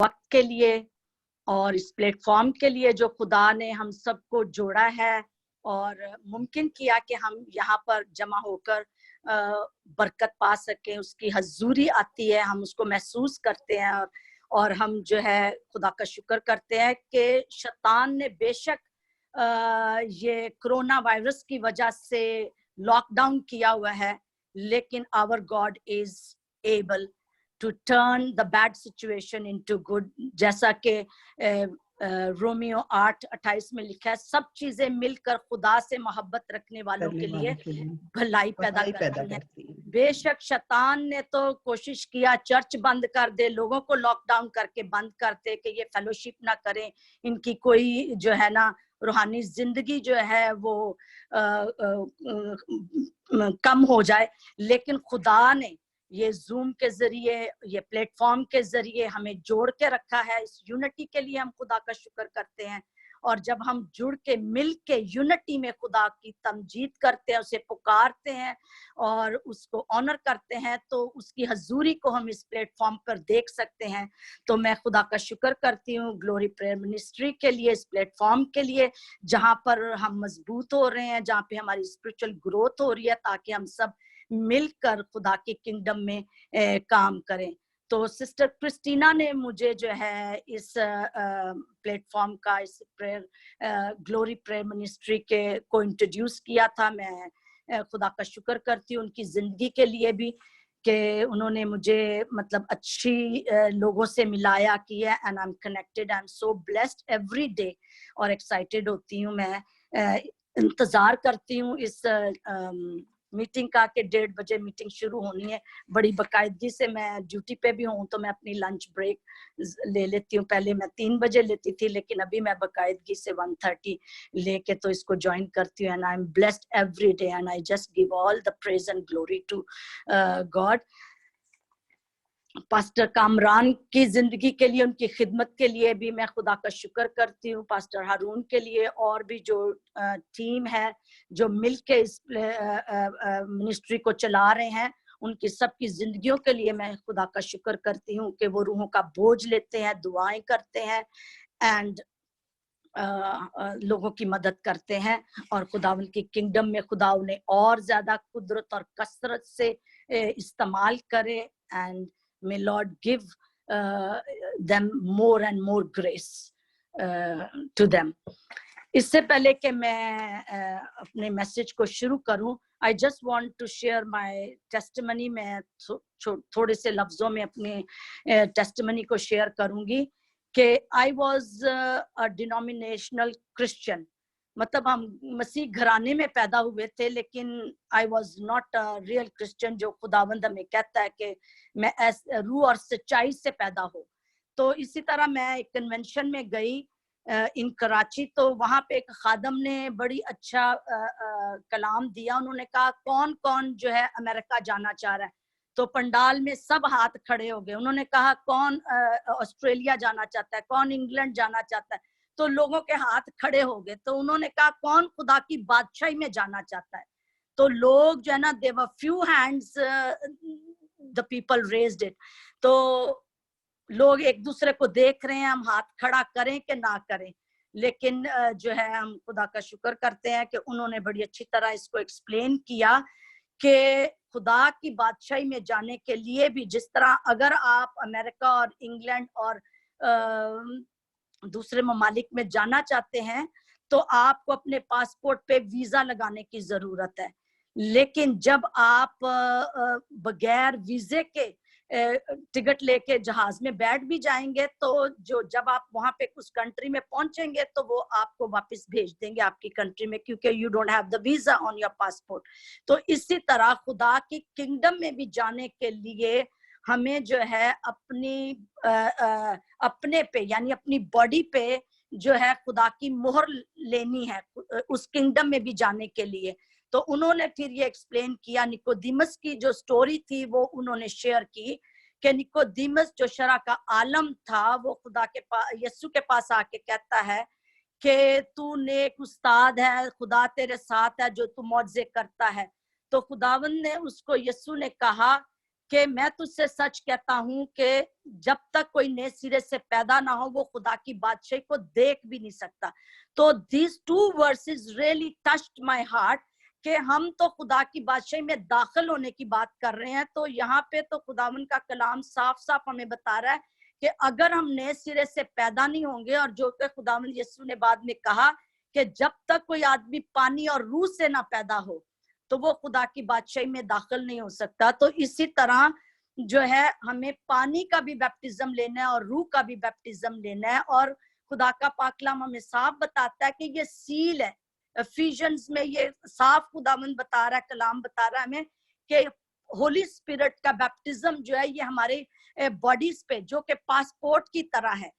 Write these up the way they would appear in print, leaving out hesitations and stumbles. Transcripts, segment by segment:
वक्त के लिए और इस प्लेटफॉर्म के लिए जो खुदा ने हम सबको जोड़ा है और मुमकिन किया कि हम यहाँ पर जमा होकर बरकत पा सकें। उसकी हजूरी आती है, हम उसको महसूस करते हैं और हम जो है खुदा का शुक्र करते हैं कि शैतान ने बेशक ये कोरोना वायरस की वजह से लॉकडाउन किया हुआ है, लेकिन our God is able to turn the bad situation into good। जैसा कि रोमियो 8:28 में लिखा है, सब चीजें मिलकर खुदा से मोहब्बत रखने वालों के लिए भलाई पैदा करती हैं। बेशक शैतान ने तो कोशिश किया चर्च बंद कर दे, लोगों को लॉकडाउन करके बंद करते कि ये फेलोशिप ना करें, इनकी कोई जो है ना रूहानी जिंदगी जो है वो कम हो जाए। लेकिन खुदा ने ये जूम के जरिए, ये प्लेटफॉर्म के जरिए हमें जोड़ के रखा है। इस यूनिटी के लिए हम खुदा का शुक्र करते हैं। और जब हम जुड़ के मिल के यूनिटी में खुदा की तमजीद करते हैं, उसे पुकारते हैं और उसको ऑनर करते हैं, तो उसकी हजूरी को हम इस प्लेटफॉर्म पर देख सकते हैं। तो मैं खुदा का शुक्र करती हूँ ग्लोरी प्रेयर मिनिस्ट्री के लिए, इस प्लेटफॉर्म के लिए, जहाँ पर हम मजबूत हो रहे हैं, जहाँ पे हमारी स्पिरिचुअल ग्रोथ हो रही है, ताकि हम सब मिलकर खुदा के किंगडम में काम करें। तो सिस्टर क्रिस्टीना ने मुझे जो है इस प्लेटफॉर्म का, इस प्रेयर ग्लोरी प्रेयर मिनिस्ट्री के को इंट्रोड्यूस किया था। मैं खुदा का शुक्र करती हूँ उनकी जिंदगी के लिए भी कि उन्होंने मुझे मतलब अच्छी लोगों से मिलाया किया। And I am connected, I am so blessed every day और एक्साइटेड होती हूँ। मैं इंतजार करती हूँ इस मीटिंग का कि 1:30 बजे मीटिंग शुरू होनी है। बड़ी बाकायदगी से, मैं ड्यूटी पे भी हूँ तो मैं अपनी लंच ब्रेक ले लेती हूँ। पहले मैं 3 बजे लेती थी, लेकिन अभी मैं बाकायदगी से 1:30 लेके तो इसको ज्वाइन करती हूँ। And I am blessed every day and I just give all the praise and glory to God. Pastor Kamran की जिंदगी के लिए, उनकी खिदमत के लिए भी मैं खुदा का शुक्र करती हूँ। पास्टर हारून के लिए और भी जो टीम है जो मिलके इस मिनिस्ट्री को चला रहे हैं, उनकी सबकी जिंदगियों के लिए मैं खुदा का शुक्र करती हूँ कि वो रूहों का बोझ लेते हैं, दुआएं करते हैं एंड लोगों की मदद करते हैं। और खुदावन की किंगडम में खुदा उन्हें और ज्यादा कुदरत और कसरत से इस्तेमाल करे। And may Lord give them more and more grace to them। इससे पहले कि मैं अपने मैसेज को शुरू करूं, I just want to share my testimony। मैं थोड़े से लफ्जों में अपने टेस्टिमनी को शेयर करूंगी कि I was a denominational Christian। मतलब हम मसीह घराने में पैदा हुए थे, लेकिन I was not a real Christian, जो खुदावंद हमें कहता है कि मैं रूह और सच्चाई से पैदा हो। तो इसी तरह मैं एक कन्वेंशन में गई इन कराची, तो वहां पे एक खादम ने बड़ी अच्छा कलाम दिया। उन्होंने कहा कौन कौन जो है अमेरिका जाना चाह रहा है, तो पंडाल में सब हाथ खड़े हो गए। उन्होंने कहा कौन ऑस्ट्रेलिया जाना चाहता है, कौन इंग्लैंड जाना चाहता है, तो लोगों के हाथ खड़े हो गए। तो उन्होंने कहा कौन खुदा की बादशाही में जाना चाहता है, तो लोग जो है ना, there were few hands, the people raised it. तो लोग एक दूसरे को देख रहे हैं हम हाथ खड़ा करें कि ना करें, लेकिन जो है हम खुदा का शुक्र करते हैं कि उन्होंने बड़ी अच्छी तरह इसको एक्सप्लेन किया कि खुदा की बादशाही में जाने के लिए भी, जिस तरह अगर आप अमेरिका और इंग्लैंड और दूसरे ममालिक में जाना चाहते हैं तो आपको अपने पासपोर्ट पे वीजा लगाने की जरूरत है। लेकिन जब आप बगैर वीजे के टिकट लेके जहाज में बैठ भी जाएंगे, तो जब आप वहां पे उस कंट्री में पहुंचेंगे तो वो आपको वापस भेज देंगे आपकी कंट्री में, क्योंकि you don't have the visa on your passport. तो इसी तरह खुदा की किंगडम में भी जाने के लिए हमें जो है अपने पे यानी अपनी बॉडी पे जो है खुदा की मोहर लेनी है उस किंगडम में भी जाने के लिए। तो उन्होंने फिर ये एक्सप्लेन किया, निकोदिमस की जो स्टोरी थी वो उन्होंने शेयर की कि निकोदिमस जो शरा का आलम था, वो खुदा के पास, यीशु के पास आके कहता है कि तू नेक उस्ताद है, खुदा तेरे साथ है जो तू मौजज़े करता है। तो खुदावंद ने उसको, यीशु ने कहा कि मैं तुझसे सच कहता हूं कि जब तक कोई नए सिरे से पैदा ना हो वो खुदा की बादशाही को देख भी नहीं सकता। तो these two verses really touched my heart कि हम तो खुदा की बादशाही में दाखिल होने की बात कर रहे हैं। तो यहाँ पे तो खुदावन का कलाम साफ साफ हमें बता रहा है कि अगर हम नए सिरे से पैदा नहीं होंगे, और जो कि खुदावन यीशु ने बाद में कहा कि जब तक कोई आदमी पानी और रूह से ना पैदा हो तो वो खुदा की बादशाही में दाखिल नहीं हो सकता। तो इसी तरह जो है हमें पानी का भी बैप्टिज्म लेना है और रूह का भी बैप्टिज्म लेना है। और खुदा का पाक कलाम हमें साफ बताता है कि ये सील है। एफिशिएंस में ये साफ खुदावंद बता रहा है, कलाम बता रहा है हमें कि होली स्पिरिट का बैप्टिज्म जो है ये हमारे बॉडीज पे जो कि पासपोर्ट की तरह है,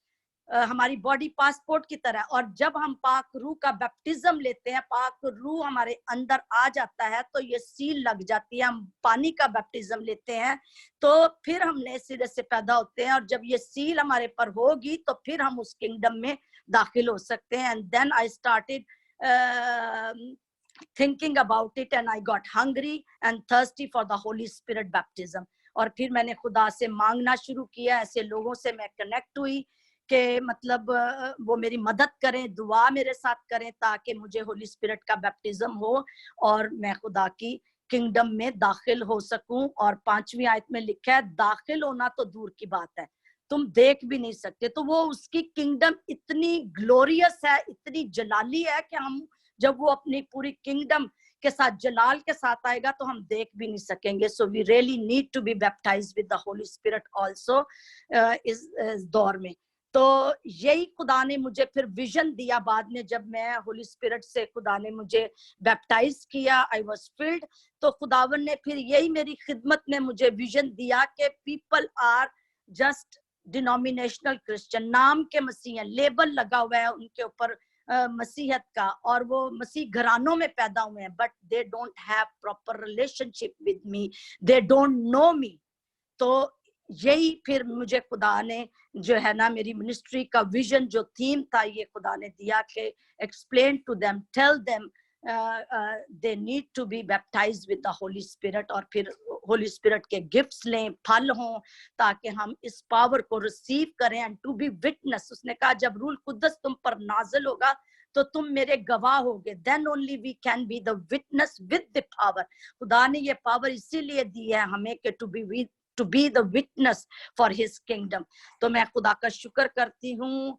हमारी बॉडी पासपोर्ट की तरह। और जब हम पाक रूह का बैप्टिज्म लेते हैं, पाक रूह हमारे अंदर आ जाता है तो ये सील लग जाती है। हम पानी का बैप्टिज्म लेते हैं तो फिर हम नए सिरे से पैदा होते हैं, और जब ये सील हमारे पर होगी तो फिर हम उस किंगडम में दाखिल हो सकते हैं। And then I started thinking about it and I got hungry and thirsty for the Holy Spirit baptism। और फिर मैंने खुदा से मांगना शुरू किया, ऐसे लोगों से मैं कनेक्ट हुई कि मतलब वो मेरी मदद करें, दुआ मेरे साथ करें ताकि मुझे होली स्पिरिट का बैप्टिज्म हो और मैं खुदा की किंगडम में दाखिल हो सकूं। और 5वीं आयत में लिखा है दाखिल होना तो दूर की बात है, तुम देख भी नहीं सकते। तो वो उसकी किंगडम इतनी ग्लोरियस है, इतनी जलाली है कि हम जब वो अपनी पूरी किंगडम के साथ जलाल के साथ आएगा तो हम देख भी नहीं सकेंगे। So we really need to be baptised with the Holy Spirit also इस दौर में। तो यही खुदा ने मुझे फिर विजन दिया बाद में, जब मैं होली स्पिरिट से खुदा ने मुझे बैप्टाइज किया, आई वाज फिल्ड। तो खुदावन ने फिर यही मेरी खिदमत में मुझे विजन दिया कि people are just denominational Christian, नाम के मसीह हैं, लेबल लगा हुआ है उनके ऊपर मसीहत का, और वो मसीह घरानों में पैदा हुए हैं, but they don't have proper relationship with me, they don't know me. तो यही फिर मुझे खुदा ने जो है ना मेरी मिनिस्ट्री का विजन जो थीम था ये खुदा ने दिया कि explain to them, tell them they need to be baptised with the Holy Spirit. और फिर होली स्पिरिट के गिफ्ट्स लें, फल हों, ताकि हम इस पावर को रिसीव करें एंड टू बी विटनेस। उसने कहा जब रूल कुद्दस तुम पर नाज़िल होगा तो तुम मेरे गवाह होगे, then only we can be the witness with the power. खुदा ने ये पावर इसीलिए दी है हमें कि to be the witness for his kingdom. तो मैं खुदा का शुक्र करती हूँ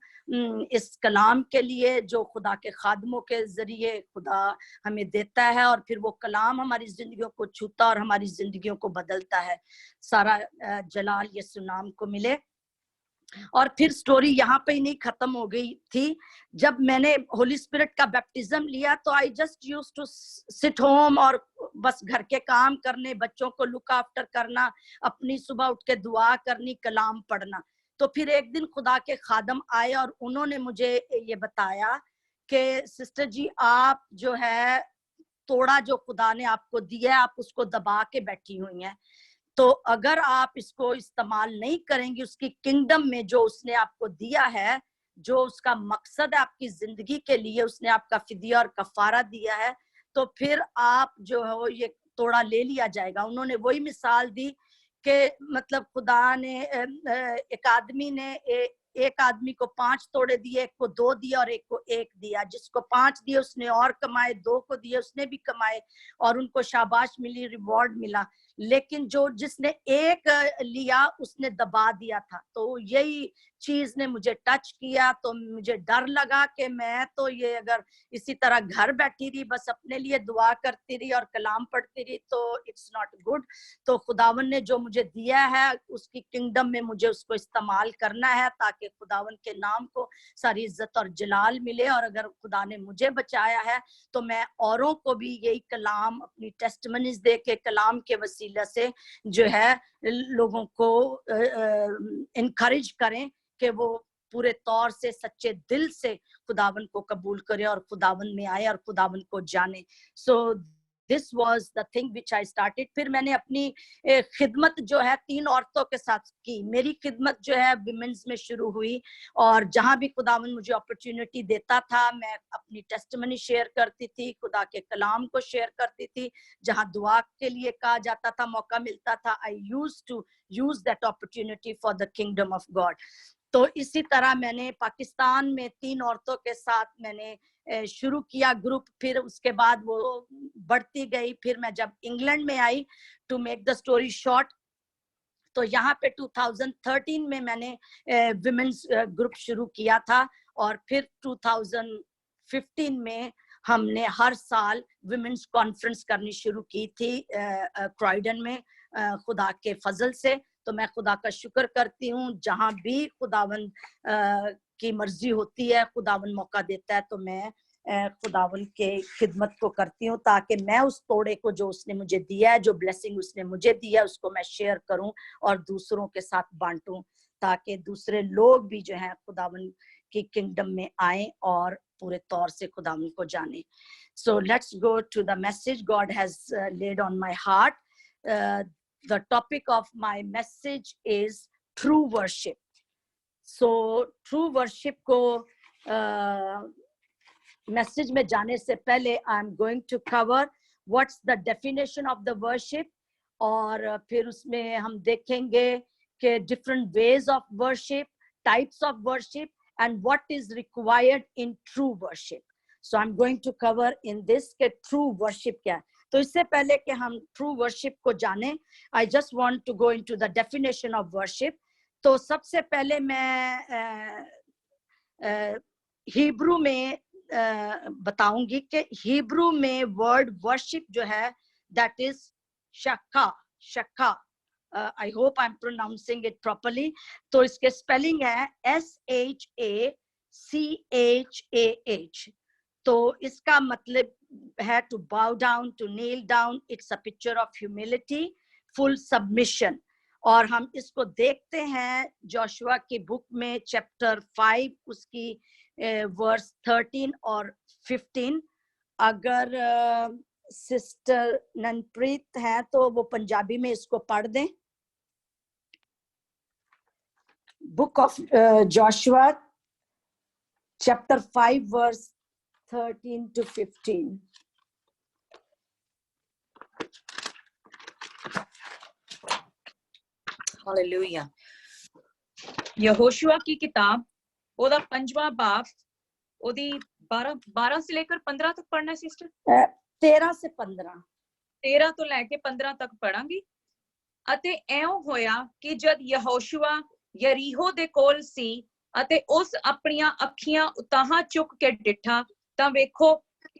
इस कलाम के लिए जो खुदा के खादमों के जरिए खुदा हमें देता है, और फिर वो कलाम हमारी जिंदगियों को छूता और हमारी जिंदगियों को बदलता है। सारा जलाल यीशु नाम को मिले। और फिर स्टोरी यहाँ पे ही नहीं खत्म हो गई थी। जब मैंने होली स्पिरिट का बैप्टिज्म लिया तो I just used to sit home और बस घर के काम करने, बच्चों को लुक आफ्टर करना, अपनी सुबह उठ के दुआ करनी, कलाम पढ़ना। तो फिर एक दिन खुदा के खादम आए और उन्होंने मुझे ये बताया कि सिस्टर जी आप जो है तोड़ा जो खुदा ने आपको दिया है आप उसको दबा के बैठी हुई हैं, तो अगर आप इसको इस्तेमाल नहीं करेंगी उसकी किंगडम में जो उसने आपको दिया है, जो उसका मकसद है आपकी जिंदगी के लिए, उसने आपका फिदिया और कफारा दिया है, तो फिर आप जो है ये तोड़ा ले लिया जाएगा। उन्होंने वही मिसाल दी कि मतलब खुदा ने एक आदमी ने एक आदमी को 5 तोड़े दिए, एक को 2 दिए और एक को 1 दिया। जिसको 5 दिए उसने और कमाए, 2 को दिए उसने भी कमाए और उनको शाबाश मिली, रिवॉर्ड मिला। लेकिन जो जिसने 1 लिया उसने दबा दिया था। तो यही चीज ने मुझे टच किया। तो मुझे डर लगा कि मैं तो ये अगर इसी तरह घर बैठी रही, बस अपने लिए दुआ करती रही और कलाम पढ़ती रही तो इट्स नॉट गुड। तो खुदावन ने जो मुझे दिया है उसकी किंगडम में मुझे उसको इस्तेमाल करना है ताकि खुदावन के नाम को सारी इज्जत और जलाल मिले। और अगर खुदा ने मुझे बचाया है तो मैं औरों को भी यही कलाम अपनी टेस्टमनीज दे के कलाम के वसीला से जो है लोगों को इनकरेज करें कि वो पूरे तौर से सच्चे दिल से खुदावन को कबूल करे और खुदावन में आए और खुदावन को जाने। So this was the thing which I started. फिर मैंने अपनी खिदमत जो है 3 औरतों के साथ की। मेरी खिदमत जो है विमेंस में शुरू हुई, और जहां भी खुदावन मुझे अपॉर्चुनिटी देता था मैं अपनी टेस्टिमनी शेयर करती थी, खुदा के कलाम को शेयर करती थी। जहां दुआ के लिए कहा जाता था, मौका मिलता था, I used to use that opportunity for the kingdom of God. तो इसी तरह मैंने पाकिस्तान में 3 औरतों के साथ मैंने शुरू किया ग्रुप। फिर उसके बाद वो बढ़ती गई। फिर मैं जब इंग्लैंड में आई, to make the story short, तो यहाँ पे 2013 में मैंने विमेंस ग्रुप शुरू किया था, और फिर 2015 में हमने हर साल विमेंस कॉन्फ्रेंस करनी शुरू की थी क्रॉयडन में, खुदा के फजल से। तो मैं खुदा का शुक्र करती हूँ, जहाँ भी खुदावन की मर्जी होती है, खुदावन मौका देता है, तो मैं खुदावन के खिदमत को करती हूँ, ताकि मैं उस तोड़े को जो उसने मुझे दिया है, जो ब्लेसिंग उसने मुझे दिया है, उसको मैं शेयर करूँ और दूसरों के साथ बांटूं, ताकि दूसरे लोग भी जो है खुदावन की किंगडम में आए और पूरे तौर से खुदावन को जाने। So let's go to the message God has laid on my heart. The topic of my message is true worship. So true worship को मैसेज में जाने से पहले I am going to cover what's the definition of the worship, और फिर उसमें हम देखेंगे कि different ways of worship, types of worship, and what is required in true worship. So I am going to cover in this के true worship क्या है। तो इससे पहले कि हम ट्रू वर्शिप को जाने, I just want to go into the definition of worship. तो सबसे पहले मैं हिब्रू में बताऊंगी कि हिब्रू में वर्ड वर्शिप जो है दैट इज शक्का। शक्का, I hope I am pronouncing it properly. तो इसके स्पेलिंग है SHACHAH। तो इसका मतलब है to bow down, to kneel down. It's a picture of humility, full submission. और हम इसको देखते हैं जोशुआ की बुक में चैप्टर 5 उसकी वर्स 13 और 15। अगर सिस्टर ननप्रीत है तो वो पंजाबी में इसको पढ़ दें। Book of Joshua chapter 5 verse 13 to 15। Hallelujah. यहोशुआ की किताब ओदा 5वां बाब, ओदी 12 से लेकर 15 तक पढ़ना है सिस्टर। 13 से 15। 13 ਤੋਂ ਲੈ ਕੇ 15 ਤੱਕ ਪੜਾਂਗੀ। ਅਤੇ ਐਉਂ ਹੋਇਆ ਕਿ ਜਦ ਯਹੋਸ਼ੂਆ ਯਰੀਹੋ ਦੇ ਕੋਲ ਸੀ ਅਤੇ ਉਸ ਆਪਣੀਆਂ ਅੱਖੀਆਂ ਉਤਾਹਾਂ ਚੁੱਕ ਕੇ ਡਿੱਠਾ, ਤਾਂ ਵੇਖੋ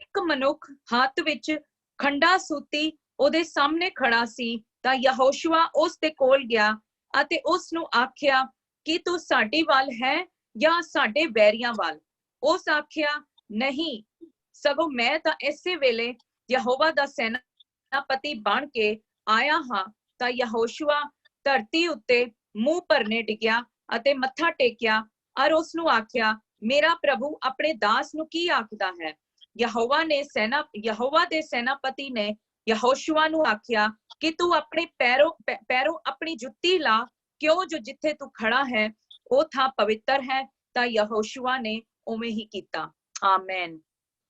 ਇੱਕ ਮਨੁੱਖ ਹੱਥ ਵਿੱਚ ਖੰਡਾ ਸੂਤੀ ਉਹਦੇ ਸਾਹਮਣੇ ਖੜਾ ਸੀ। ਤਾਂ ਯਹੋਸ਼ੂਆ ਉਸ ਦੇ ਕੋਲ ਗਿਆ ਅਤੇ ਉਸ ਨੂੰ ਆਖਿਆ ਕਿ ਤੂੰ ਸਾਡੀ ਵੱਲ ਹੈ ਜਾਂ ਸਾਡੇ ਵੈਰੀਆਂ ਵੱਲ। ਉਸ ਆਖਿਆ ਨਹੀਂ, ਸਗੋਂ ਮੈਂ ਤਾਂ ਇਸੇ ਵੇਲੇ ਯਹੋਵਾ ਦਾ ਸੈਨਾਪਤੀ ਬਣ ਕੇ ਆਇਆ ਹਾਂ। ਤਾਂ ਯਹੋਸ਼ੂਆ ਧਰਤੀ ਉੱਤੇ ਮੂੰਹ ਭਰਨੇ ਡਿੱਗਿਆ ਅਤੇ ਮੱਥਾ ਟੇਕਿਆ ਔਰ ਉਸ ਨੂੰ ਆਖਿਆ, ਮੇਰਾ ਪ੍ਰਭੂ ਆਪਣੇ ਦਾਸ ਨੂੰ ਕੀ ਆਖਦਾ ਹੈ। ਯਹੋਵਾ ਦੇ ਸੈਨਾਪਤੀ ਨੇ ਯਹੋਸ਼ੂਆ ਨੂੰ ਆਖਿਆ ਕਿ ਤੂੰ ਆਪਣੇ ਪੈਰੋਂ ਆਪਣੀ ਜੁੱਤੀ ਲਾ, ਕਿਉਂ ਜੋ ਜਿੱਥੇ ਤੂੰ ਖੜਾ ਹੈ ਉਹ ਥਾਂ ਪਵਿੱਤਰ है। ਤਾਂ यहोशुआ ने उਵੇਂ ही कीता। आमेन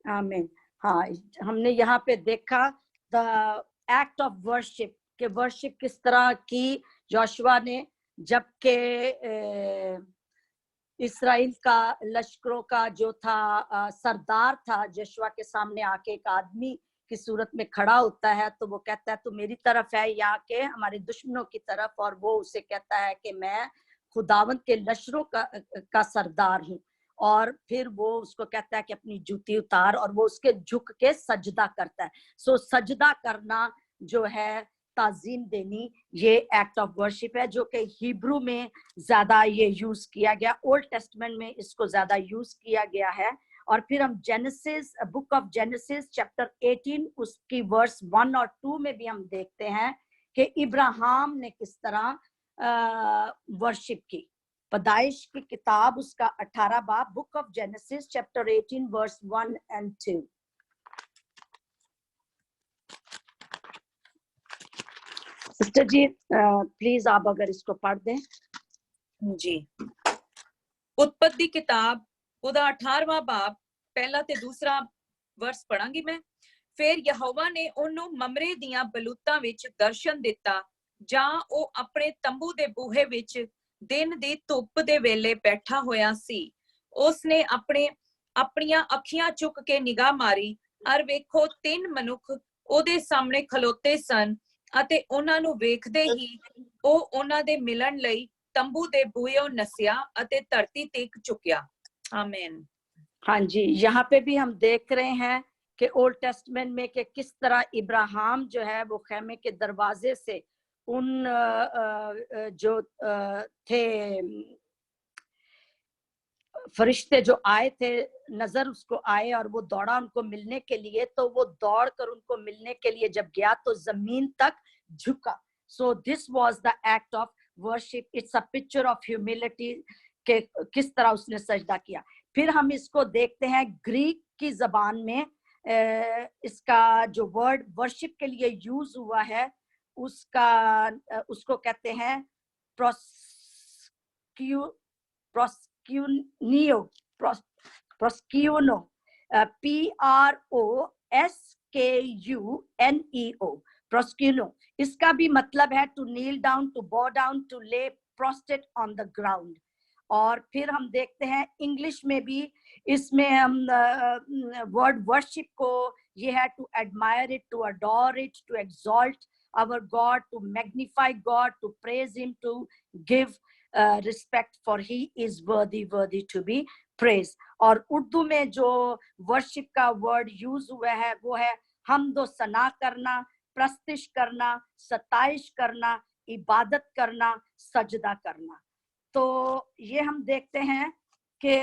आमीन। हाँ, हमने यहाँ पे देखा द एक्ट ऑफ वर्शिप, के वर्शिप किस तरह की जोशुआ ने, जबकि इस्राएल का लश्करों का जो था सरदार था, जोशुआ के सामने आके एक आदमी की सूरत में खड़ा होता है, तो वो कहता है तू मेरी तरफ है या के हमारे दुश्मनों की तरफ, और वो उसे कहता है कि मैं खुदावंत के लश्करों का सरदार हूँ। और फिर वो उसको कहता है कि अपनी जूती उतार, और वो उसके झुक के सजदा करता है। सो सजदा करना जो है, ताजीम देनी, ये एक्ट ऑफ वर्शिप है, जो कि हिब्रू में ज्यादा ये यूज किया गया, ओल्ड टेस्टमेंट में इसको ज्यादा यूज किया गया है। और फिर हम genesis, book of Genesis chapter 18 उसकी वर्स 1 और 2 में भी हम देखते हैं कि इब्राहिम ने किस तरह वर्शिप की। पैदाइश की किताब उसका 18 बाब, book of Genesis chapter 18 verse 1 and 2। Sister ji please आप अगर इसको पढ़ दें। जी, उत्पत्ति किताब ਉਹਦਾ 18ਵਾਂ ਬਾਬ ਪਹਿਲਾ ਤੇ ਦੂਸਰਾ ਵਰਸ ਪੜਾਂਗੀ ਮੈਂ। ਫਿਰ ਯਹੋਵਾ ਨੇ ਉਹਨੂੰ ਮਮਰੇ ਦੀਆਂ ਬਲੂਤਾਂ ਵਿੱਚ ਦਰਸ਼ਨ ਦਿੱਤਾ, ਜਾਂ ਉਹ ਆਪਣੇ ਤੰਬੂ ਦੇ ਬੂਹੇ ਵਿੱਚ ਦਿਨ ਦੀ ਧੁੱਪ ਦੇ ਵੇਲੇ ਬੈਠਾ ਹੋਇਆ ਸੀ। ਉਸਨੇ ਆਪਣੀਆਂ ਅੱਖੀਆਂ ਚੁੱਕ ਕੇ ਨਿਗਾਹ ਮਾਰੀ, ਅਰ ਵੇਖੋ 3 ਮਨੁੱਖ ਉਹਦੇ ਸਾਹਮਣੇ ਖਲੋਤੇ ਸਨ, ਅਤੇ ਉਹਨਾਂ ਨੂੰ ਵੇਖਦੇ ਹੀ ਉਹ ਉਹਨਾਂ ਦੇ ਮਿਲਣ ਲਈ तंबू दे बूहेओं नसिया अते धरती टेक चुकिया। आमीन। हाँ जी, यहाँ पे भी हम देख रहे हैं कि ओल्ड टेस्टमेंट में कि किस तरह इब्राहिम जो है वो खेमे के दरवाजे से उन जो थे फरिश्ते जो आए थे, नजर उसको आए और वो दौड़ा उनको मिलने के लिए। तो वो दौड़ कर उनको मिलने के लिए जब गया तो जमीन तक झुका। So this was the act of worship. It's a picture of humility के किस तरह उसने सजदा किया। फिर हम इसको देखते हैं ग्रीक की जबान में इसका जो वर्ड वर्शिप के लिए यूज हुआ है उसको कहते हैं प्रोस्क्यूनो, PROSKUNEO, प्रोस्क्यूनो। इसका भी मतलब है to kneel down, to bow down, to lay prostrate on the ground. और फिर हम देखते हैं इंग्लिश में भी इसमें हम वर्ड वर्शिप को ये है to admire it, to adore it, to exalt our God, to magnify God, to praise him, to give respect, for he is worthy to be praised। और उर्दू में जो वर्शिप का वर्ड यूज हुआ है वो है हमदो सना करना, प्रस्तिश करना, सताइश करना, इबादत करना, सजदा करना। तो ये हम देखते हैं कि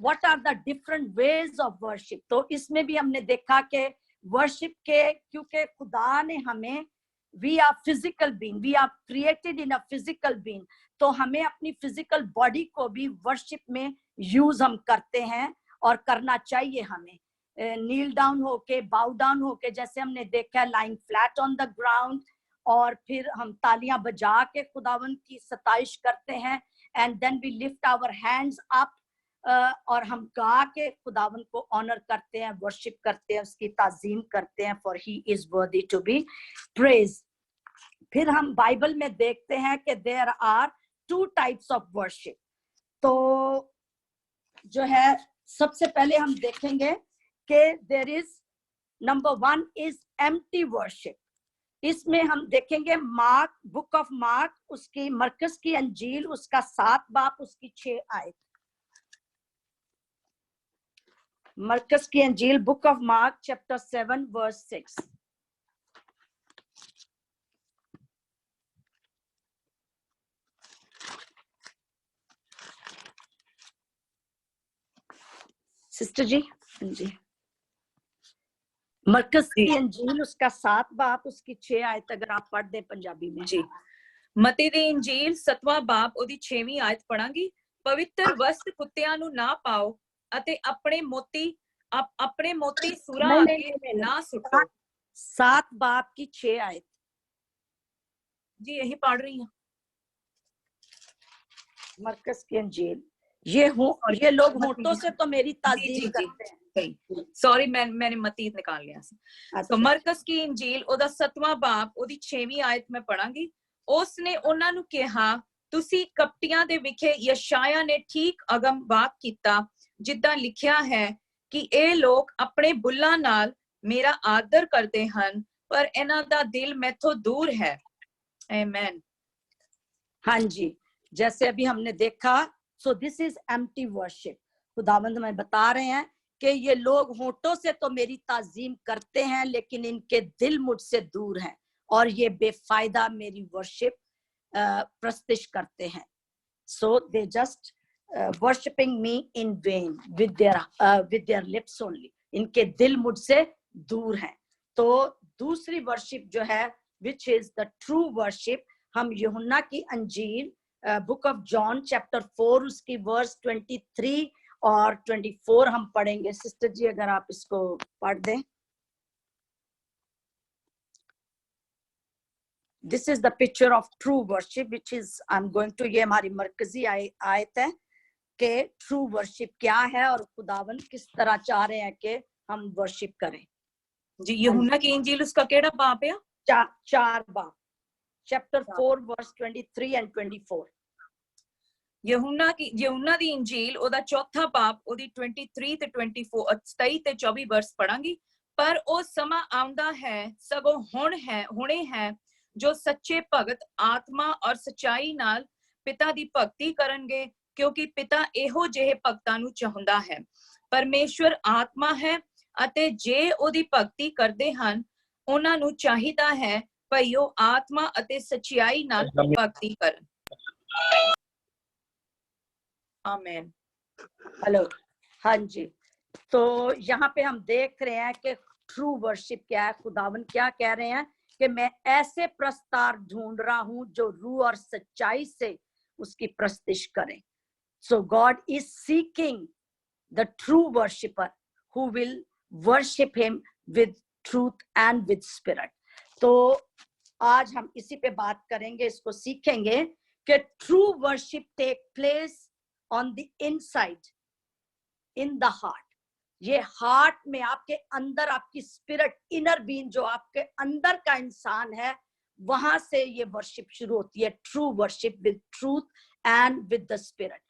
what are the different ways of worship। तो इसमें भी हमने देखा कि वर्शिप के, क्योंकि खुदा ने हमें, we are physical being, we are created in a physical being, तो हमें अपनी फिजिकल बॉडी को भी वर्शिप में यूज हम करते हैं और करना चाहिए हमें। नील डाउन होके, बाउ डाउन होके, जैसे हमने देखा lying flat on the ground, और फिर हम तालियां बजा के खुदावंद की सताइश करते हैं, and then we lift our hands up, और हम गा के खुदावंद को ऑनर करते हैं, वर्शिप करते हैं, उसकी ताजीम करते हैं, for he is worthy to be praise. फिर हम बाइबल में देखते हैं कि there are 2 types of worship. तो जो है सबसे पहले हम देखेंगे कि there is number 1 is empty worship. इसमें हम देखेंगे मार्क, बुक ऑफ मार्क, उसकी मरकस की अंजील, उसका 7 बाब, उसकी 6 आयत। मरकस की अंजील, book of Mark, chapter 7 verse 6। Sister ji, जी मरकस की अंजील, उसका 7 बाब, उसकी 6 आयत अगर आप पढ़ दें पंजाबी में। जी, मती दी इंजील 7वां बाब ਉਹਦੀ 6ਵੀਂ ਆਇਤ ਪੜਾਂਗੀ। ਪਵਿੱਤਰ ਵਸਤ ਕੁੱਤਿਆਂ ਨੂੰ ਨਾ ਪਾਓ ਅਤੇ ਆਪਣੇ ਮੋਤੀ ਸੂਰਾਂ ਅੱਗੇ ਨਾ ਸੁੱਟੋ। 7 बाब की 6 आयत। जी यही पढ़ रही हूँ। मरकस की अंजील, ये लोग होठों से तो मेरी ताजीम करते हैं। सॉरी मैंने मती निकाल लिया। तो मरकस की इंजील ਉਹਦਾ 7ਵਾਂ ਬਾਬ ਉਹਦੀ 6ਵੀਂ ਆਇਤ ਮੈਂ ਪੜਾਂਗੀ। ਉਸਨੇ ਉਹਨਾਂ ਨੂੰ ਕਿਹਾ, ਤੁਸੀਂ ਕਪਟੀਆਂ ਦੇ ਵਿਖੇ ਯਸ਼ਾਇਆ ਨੇ ਠੀਕ ਅਗਮ ਵਾਕ ਕੀਤਾ, ਜਿੱਦਾਂ ਲਿਖਿਆ ਹੈ ਕਿ ਇਹ ਲੋਕ ਆਪਣੇ ਬੁੱਲਾਂ ਨਾਲ ਮੇਰਾ ਆਦਰ ਕਰਦੇ ਹਨ, ਪਰ ਇਹਨਾਂ ਦਾ ਦਿਲ ਮੈਥੋਂ दूर है। आमीन। हाँ जी, जैसे अभी हमने देखा, so this is empty worship. खुदावंद हमें बता रहे हैं कि ये लोग होठों से तो मेरी ताजीम करते हैं, लेकिन इनके दिल मुझसे दूर हैं, और ये बेफायदा मेरी वर्शिप प्रस्तिश करते हैं। So they just worshiping me in vain with their lips only. इनके दिल मुझसे दूर हैं। तो दूसरी वर्शिप जो है, which is the true worship, हम यूहन्ना की अंजील, बुक ऑफ जॉन चैप्टर 4, उसकी वर्स 23 और 24 हम पढ़ेंगे। सिस्टर जी अगर आप इसको पढ़ दें। This is the picture of true worship, which is I'm going to, ये हमारी मरकजी आयत है कि ट्रू वर्शिप क्या है और खुदावन किस तरह चाह रहे हैं कि हम वर्शिप करें। जी, यूहन्ना की इंजील उसका केड़ा बाप है? चार बाप, chapter 4 verse 23 and 24। यूहन्ना दी इंजील ओदा चौथा बाप ओदी 23 ते 24 27 ते 24 वर्स पढ़ांगी। पर ओ समा आउंदा है, सगों हुणे है जो सच्चे भगत आत्मा और सच्चाई नाल पिता दी भक्ति करनगे, क्योंकि पिता एहो जेहे भगतां नू चाहुंदा है। परमेश्वर आत्मा है अते जे ओदी भक्ति करदे हन उन्हां नू चाहिदा है भई ओ आत्मा अते सच्चाई नाल भक्ति करन। आमीन। हेलो, हाँ जी। तो यहाँ पे हम देख रहे हैं कि ट्रू वर्शिप क्या है। खुदावन क्या कह रहे हैं कि मैं ऐसे प्रस्तार ढूंढ रहा हूं जो रूह और सच्चाई से उसकी प्रस्तिश करें। So God is seeking the true worshipper who will worship him with truth and with spirit। तो आज हम इसी पे बात करेंगे, इसको सीखेंगे कि true worship take place on the inside, in the heart। ये हार्ट में आपके अंदर, आपकी स्पिरिट, इनर बीइंग, जो आपके अंदर का इंसान है, वहां से ये वर्शिप शुरू होती है। True worship with truth and with the spirit.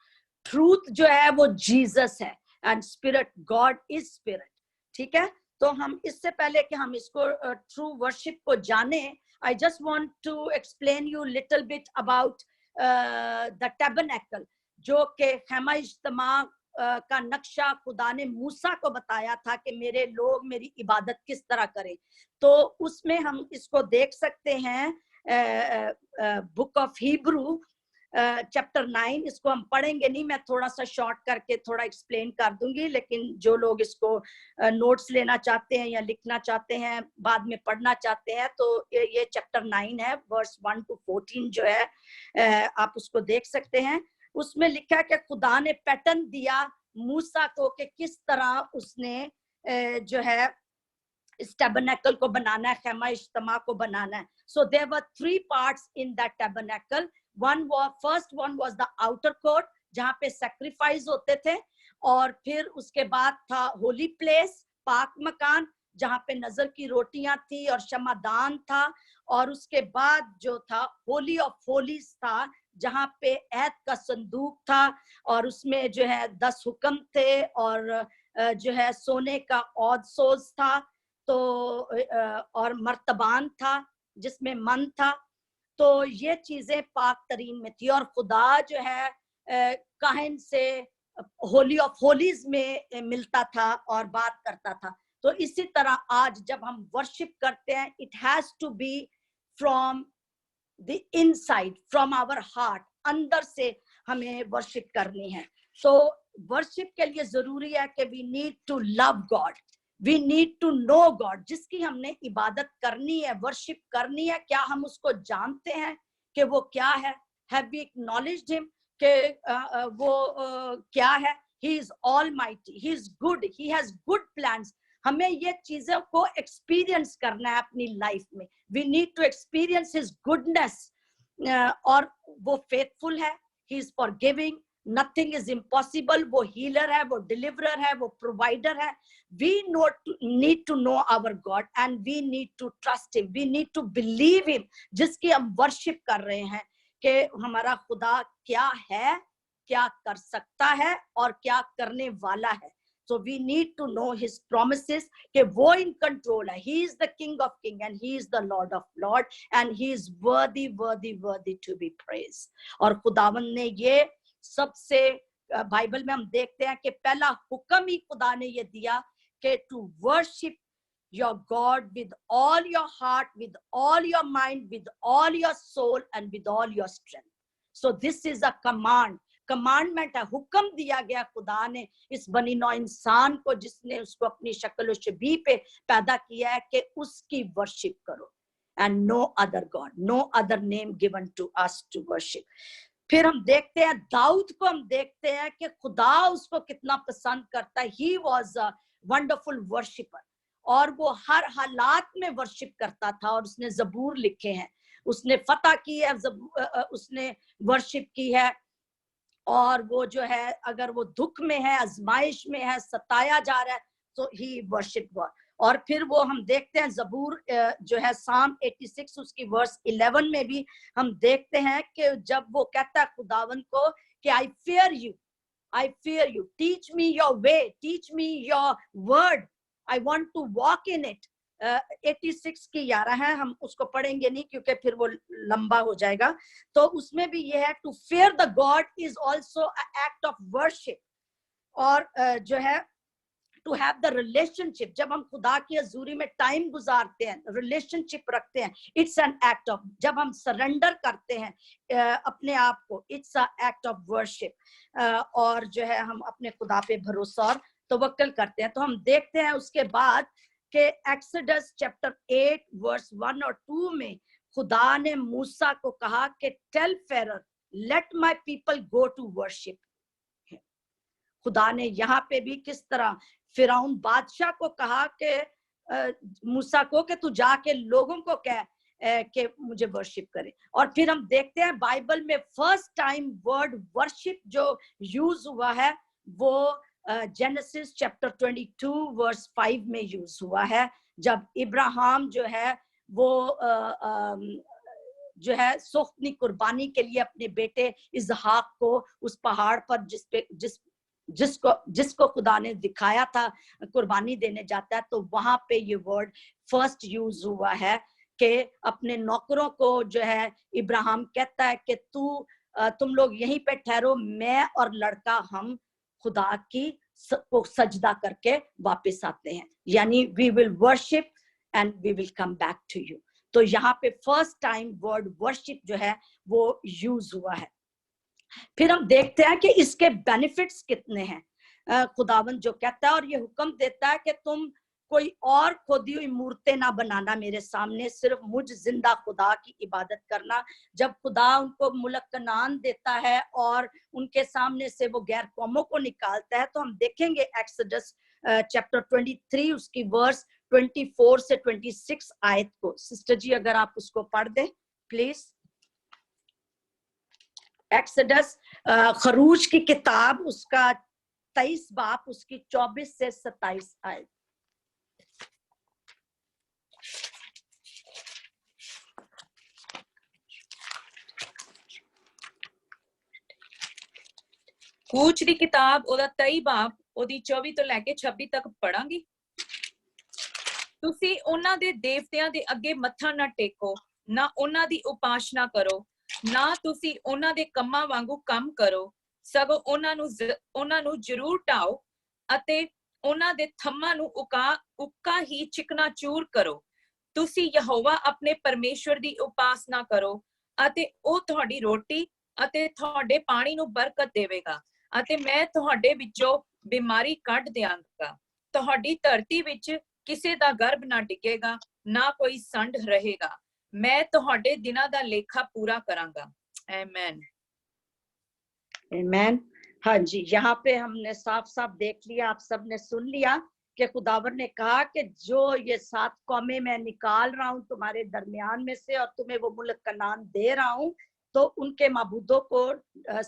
Truth जो है वो जीसस है and spirit, God is spirit. ठीक है, तो हम इससे पहले कि हम इसको ट्रू वर्शिप को जाने, I just want to explain you little bit about the tabernacle, जो कि खैमा इज्तिमा का नक्शा खुदा ने मूसा को बताया था कि मेरे लोग मेरी इबादत किस तरह करें। तो उसमें हम इसको देख सकते हैं, बुक ऑफ हिब्रू चैप्टर 9। इसको हम पढ़ेंगे नहीं, मैं थोड़ा सा शॉर्ट करके थोड़ा एक्सप्लेन कर दूंगी, लेकिन जो लोग इसको नोट्स लेना चाहते हैं या लिखना चाहते हैं, बाद में पढ़ना चाहते हैं, तो ये चैप्टर 9 है, वर्स 1 to 14 जो है, आप उसको देख सकते हैं। उसमें लिखा है कि खुदा ने पैटर्न दिया मूसा को कि किस तरह उसने जो है इस टैबरनेकल को बनाना है, खैमा इज्तिमा को बनाना है। So there were 3 parts in that tabernacle. First one was the outer court, जहां पे सैक्रिफाइस होते थे, और फिर उसके बाद था होली प्लेस, पाक मकान, जहां पे नजर की रोटियां थी और शमादान था, और उसके बाद जो था होली ऑफ होलीज था, जहां पे ऐद का संदूक था, और उसमें जो है 10 हुक्म थे, और जो है सोने का औदसोज था, तो और मर्तबान था जिसमें मन था। तो ये चीजें पाक तरीन में थी, और खुदा जो है काहिन से होली ऑफ होलीज में मिलता था और बात करता था। तो इसी तरह आज जब हम वर्शिप करते हैं, it has to be from the inside, from our heart, अंदर से हमें वर्शिप करनी है। तो वर्शिप के लिए जरूरी है कि we need to love God, we need to know God. जिसकी हमने इबादत करनी है, वर्शिप करनी है, क्या हम उसको जानते हैं कि वो क्या है? हैव वी एक्नॉलेज्ड हिम कि वो क्या है? He is almighty, he is good, he has good plans. हमें ये चीजों को एक्सपीरियंस करना है अपनी लाइफ में। We need to experience his goodness, और वो फेथफुल है, he is forgiving, nothing is impossible. वो हीलर है, वो डिलीवरर है, वो प्रोवाइडर है। We need to know our God and we need to trust him, we need to believe him, जिसकी हम वर्शिप कर रहे हैं कि हमारा खुदा क्या है, क्या कर सकता है और क्या करने वाला है। So we need to know his promises कि वो in control है। He is the King of Kings and he is the Lord of Lords and he is worthy, worthy, worthy to be praised। और खुदावन ने ये सबसे Bible में हम देखते हैं कि पहला हुक्म ही खुदा ने ये दिया कि to worship your God with all your heart, with all your mind, with all your soul and with all your strength। So this is a command, commandment है, हुक्म दिया गया खुदा ने इस बनी नौ इंसान को, जिसने उसको अपनी शक्ल और शबीह पे पैदा किया है, कि उसकी वर्शिप करो। And no other God, no other name given to us to worship. फिर हम देखते हैं दाऊद को, हम देखते हैं कि खुदा उसको कितना पसंद करता है। He was a wonderful worshipper, और वो हर हालात में वर्शिप करता था, और उसने जबूर लिखे हैं। उसने फतह की है, उसने वर्शिप की है। और वो जो है अगर वो दुख में है, आजमाइश में है, सताया जा रहा है, तो ही वर्शिप गॉड। और फिर वो हम देखते हैं ज़बूर जो है साम 86 उसकी वर्स 11 में भी हम देखते हैं कि जब वो कहता है खुदावन को कि I fear you, teach me your way, teach me your word, I want to walk in it. 86 की 11 है, हम उसको पढ़ेंगे नहीं क्योंकि फिर वो लंबा हो जाएगा। तो उसमें भी ये है, to fear the God is also act of worship. और जो है टू हैव द रिलेशनशिप, जब हम खुदा की हजूरी में टाइम गुजारते हैं, रिलेशनशिप रखते हैं, इट्स एन एक्ट ऑफ, जब हम सरेंडर करते हैं अपने आप को, it's a act of worship. और जो है हम अपने खुदा पे भरोसा और तवक्कल करते हैं। तो हम देखते हैं उसके बाद कि एक्सोडस चैप्टर 8 वर्स 1 और 2 में खुदा ने मूसा को कहा कि tell Pharaoh let my people go to worship. खुदा ने यहाँ पे भी किस तरह फिरौन बादशाह को कहा कि मूसा को कि तू जाके लोगों को कह कि मुझे वर्शिप करे। और फिर हम देखते हैं बाइबल में फर्स्ट टाइम वर्ड वर्शिप जो यूज हुआ है वो जेनेसिस चैप्टर 22 वर्स 5 में यूज हुआ है, जब इब्राहिम जो है वो जो है सोख्तनी कुर्बानी के लिए अपने बेटे इसहाक को उस पहाड़ पर जिसको खुदा ने दिखाया था कुर्बानी देने जाता है, तो वहां पे ये वर्ड फर्स्ट यूज हुआ है कि अपने नौकरों को जो है इब्राहिम कहता है कि तुम लोग यहीं पे ठहरो, मैं और लड़का हम खुदा की को सजदा करके वापस आते हैं, यानी we will worship and we will come back to you. तो यहाँ पे फर्स्ट टाइम वर्ड वर्शिप जो है वो यूज हुआ है। फिर हम देखते हैं कि इसके बेनिफिट्स कितने हैं। खुदावंद जो कहता है और ये हुक्म देता है कि तुम कोई और खोदी हुई मूर्तें ना बनाना मेरे सामने, सिर्फ मुझ जिंदा खुदा की इबादत करना। जब खुदा उनको मुल्क कनान देता है और उनके सामने से वो गैर कौमों को निकालता है, तो हम देखेंगे एक्सोडस चैप्टर 23 उसकी वर्स 24 से 26 आयत को। सिस्टर जी अगर आप उसको पढ़ दें प्लीज। एक्सोडस खरूज की किताब उसका 23 बाप उसकी 24 से 27 आयत। कूच दी किताब ओदा 23 बाप ओदी 24 ਤੋਂ ਲੈ ਕੇ 26 ਤੱਕ ਪੜਾਂਗੀ। ਤੁਸੀਂ ਉਹਨਾਂ ਦੇ ਦੇਵਤਿਆਂ ਦੇ ਅੱਗੇ ਮੱਥਾ ਨਾ ਟੇਕੋ, ਨਾ ਉਹਨਾਂ ਦੀ ਉਪਾਸਨਾ ਕਰੋ, ਨਾ ਤੁਸੀਂ ਉਹਨਾਂ ਦੇ ਕੰਮਾਂ ਵਾਂਗੂ ਕੰਮ ਕਰੋ, ਸਗੋਂ ਉਹਨਾਂ ਨੂੰ ਜ਼ਰੂਰ ਢਾਓ ਅਤੇ ਉਹਨਾਂ ਦੇ ਥੰਮਾਂ ਨੂੰ ਉੱਕਾ ਹੀ ਚਿਕਨਾਚੂਰ ਕਰੋ। ਤੁਸੀਂ ਯਹੋਵਾ ਆਪਣੇ ਪਰਮੇਸ਼ਵਰ ਦੀ ਉਪਾਸਨਾ ਕਰੋ ਅਤੇ ਉਹ ਤੁਹਾਡੀ ਰੋਟੀ ਅਤੇ ਤੁਹਾਡੇ ਪਾਣੀ ਨੂੰ ਬਰਕਤ ਦੇਵੇਗਾ ਅਤੇ ਮੈਂ ਤੁਹਾਡੇ ਵਿੱਚੋਂ ਬਿਮਾਰੀ ਕੱਢ ਦਿਆਂਗਾ। ਤੁਹਾਡੀ ਧਰਤੀ ਵਿੱਚ ਕਿਸੇ ਦਾ ਗਰਭ ਨਾ ਡਿੱਗੇਗਾ, ਨਾ ਕੋਈ ਸੰਡ ਰਹੇਗਾ। मैं तुहाडे दिना दा लेखा पूरा करांगा। आमीन आमीन। हाँ जी, यहाँ पे हमने साफ साफ देख लिया, आप सबने सुन लिया कि खुदावर ने कहा कि जो ये 7 कौमें मैं निकाल रहा हूँ तुम्हारे दरमियान में से और तुम्हें वो मुल्क कनान दे रहा हूँ, तो उनके माबूदों को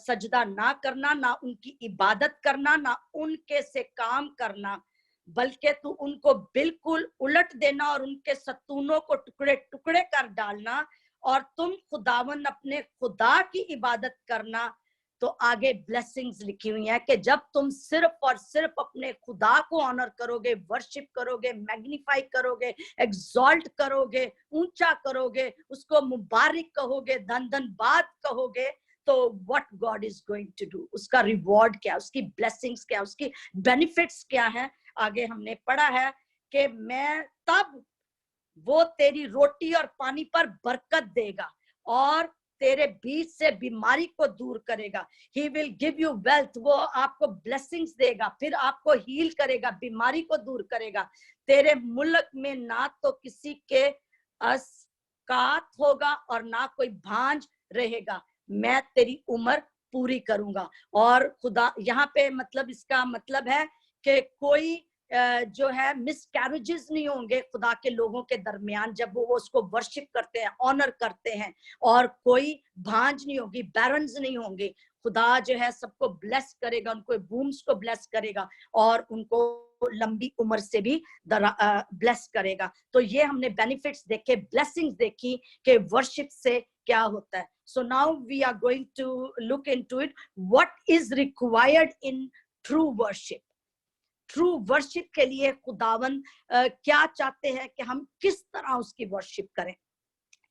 सजदा ना करना, ना उनकी इबादत करना, ना उनके से काम करना, बल्कि तू उनको बिल्कुल उलट देना और उनके सतूनों को टुकड़े टुकड़े कर डालना और तुम खुदावन अपने खुदा की इबादत करना। तो आगे ब्लेसिंग्स लिखी हुई है कि जब तुम सिर्फ और सिर्फ अपने खुदा को ऑनर करोगे, वर्शिप करोगे, मैग्नीफाई करोगे, एग्जॉल्ट करोगे, ऊंचा करोगे, उसको मुबारक कहोगे, धन्यवाद कहोगे, तो what God is going to do, उसका रिवॉर्ड क्या, उसकी ब्लेसिंग्स क्या, उसकी बेनिफिट्स क्या है। आगे हमने पढ़ा है कि मैं तब वो तेरी रोटी और पानी पर बरकत देगा और तेरे बीच से बीमारी को दूर करेगा। He will give you wealth, वो आपको ब्लेसिंग्स देगा, फिर आपको हील करेगा, बीमारी को दूर करेगा। तेरे मुल्क में ना तो किसी के अस्कात होगा और ना कोई भांज रहेगा, मैं तेरी उम्र पूरी करूंगा। और खुदा यहाँ पे मतलब इसका मतलब है कि कोई जो है मिसकैरेजेस नहीं होंगे खुदा के लोगों के दरमियान जब वो उसको वर्शिप करते हैं, ऑनर करते हैं, और कोई भांज नहीं होगी, बैरन्स नहीं होंगे। खुदा जो है सबको ब्लेस करेगा, उनको बूम्स को ब्लेस करेगा और उनको लंबी उम्र से भी ब्लेस करेगा। तो ये हमने बेनिफिट्स देखे, ब्लेसिंग्स देखी कि वर्शिप से क्या होता है। So now we are going to look into it, what is required in true worship. True worship के लिए खुदावन क्या चाहते हैं कि हम किस तरह उसकी वर्शिप करें।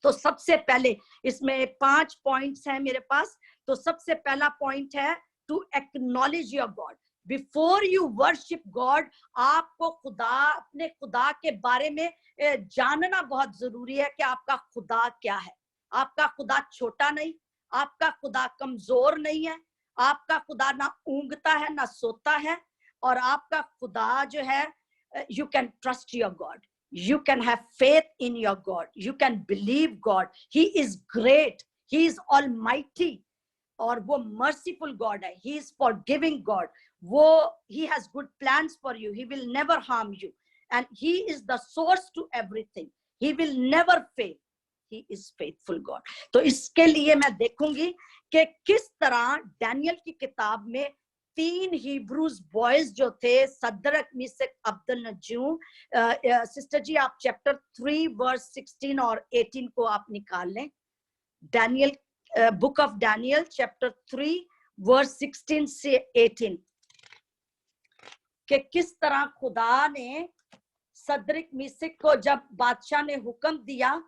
तो सबसे पहले इसमें 5 पॉइंट्स हैं मेरे पास। तो सबसे पहला पॉइंट है to acknowledge your God. Before you worship God, आपको अपने खुदा के बारे में जानना बहुत जरूरी है कि आपका खुदा क्या है। आपका खुदा छोटा नहीं, आपका खुदा कमजोर नहीं है, आपका खुदा ना ऊंघता है ना सोता है, और आपका खुदा जो है, you can trust your God, you can have faith in your God, you can believe God, he is great, he is almighty, और वो merciful God है, he is forgiving God, he has good plans for you, he will never harm you, and he is the source to everything, he will never fail, he is faithful God। तो इसके लिए मैं देखूंगी कि किस तरह Daniel की किताब में 3 हिब्रूज बॉयज जो थे, सदरक, मिशक, अब्दनगो। सिस्टर जी आप चैप्टर 3 वर्स 16 और 18 को आप निकाल लें। Daniel, book of Daniel chapter 3 verse 16 से 18 कि किस तरह खुदा ने सदरक, मिशक को जब बादशाह ने हुक्म दिया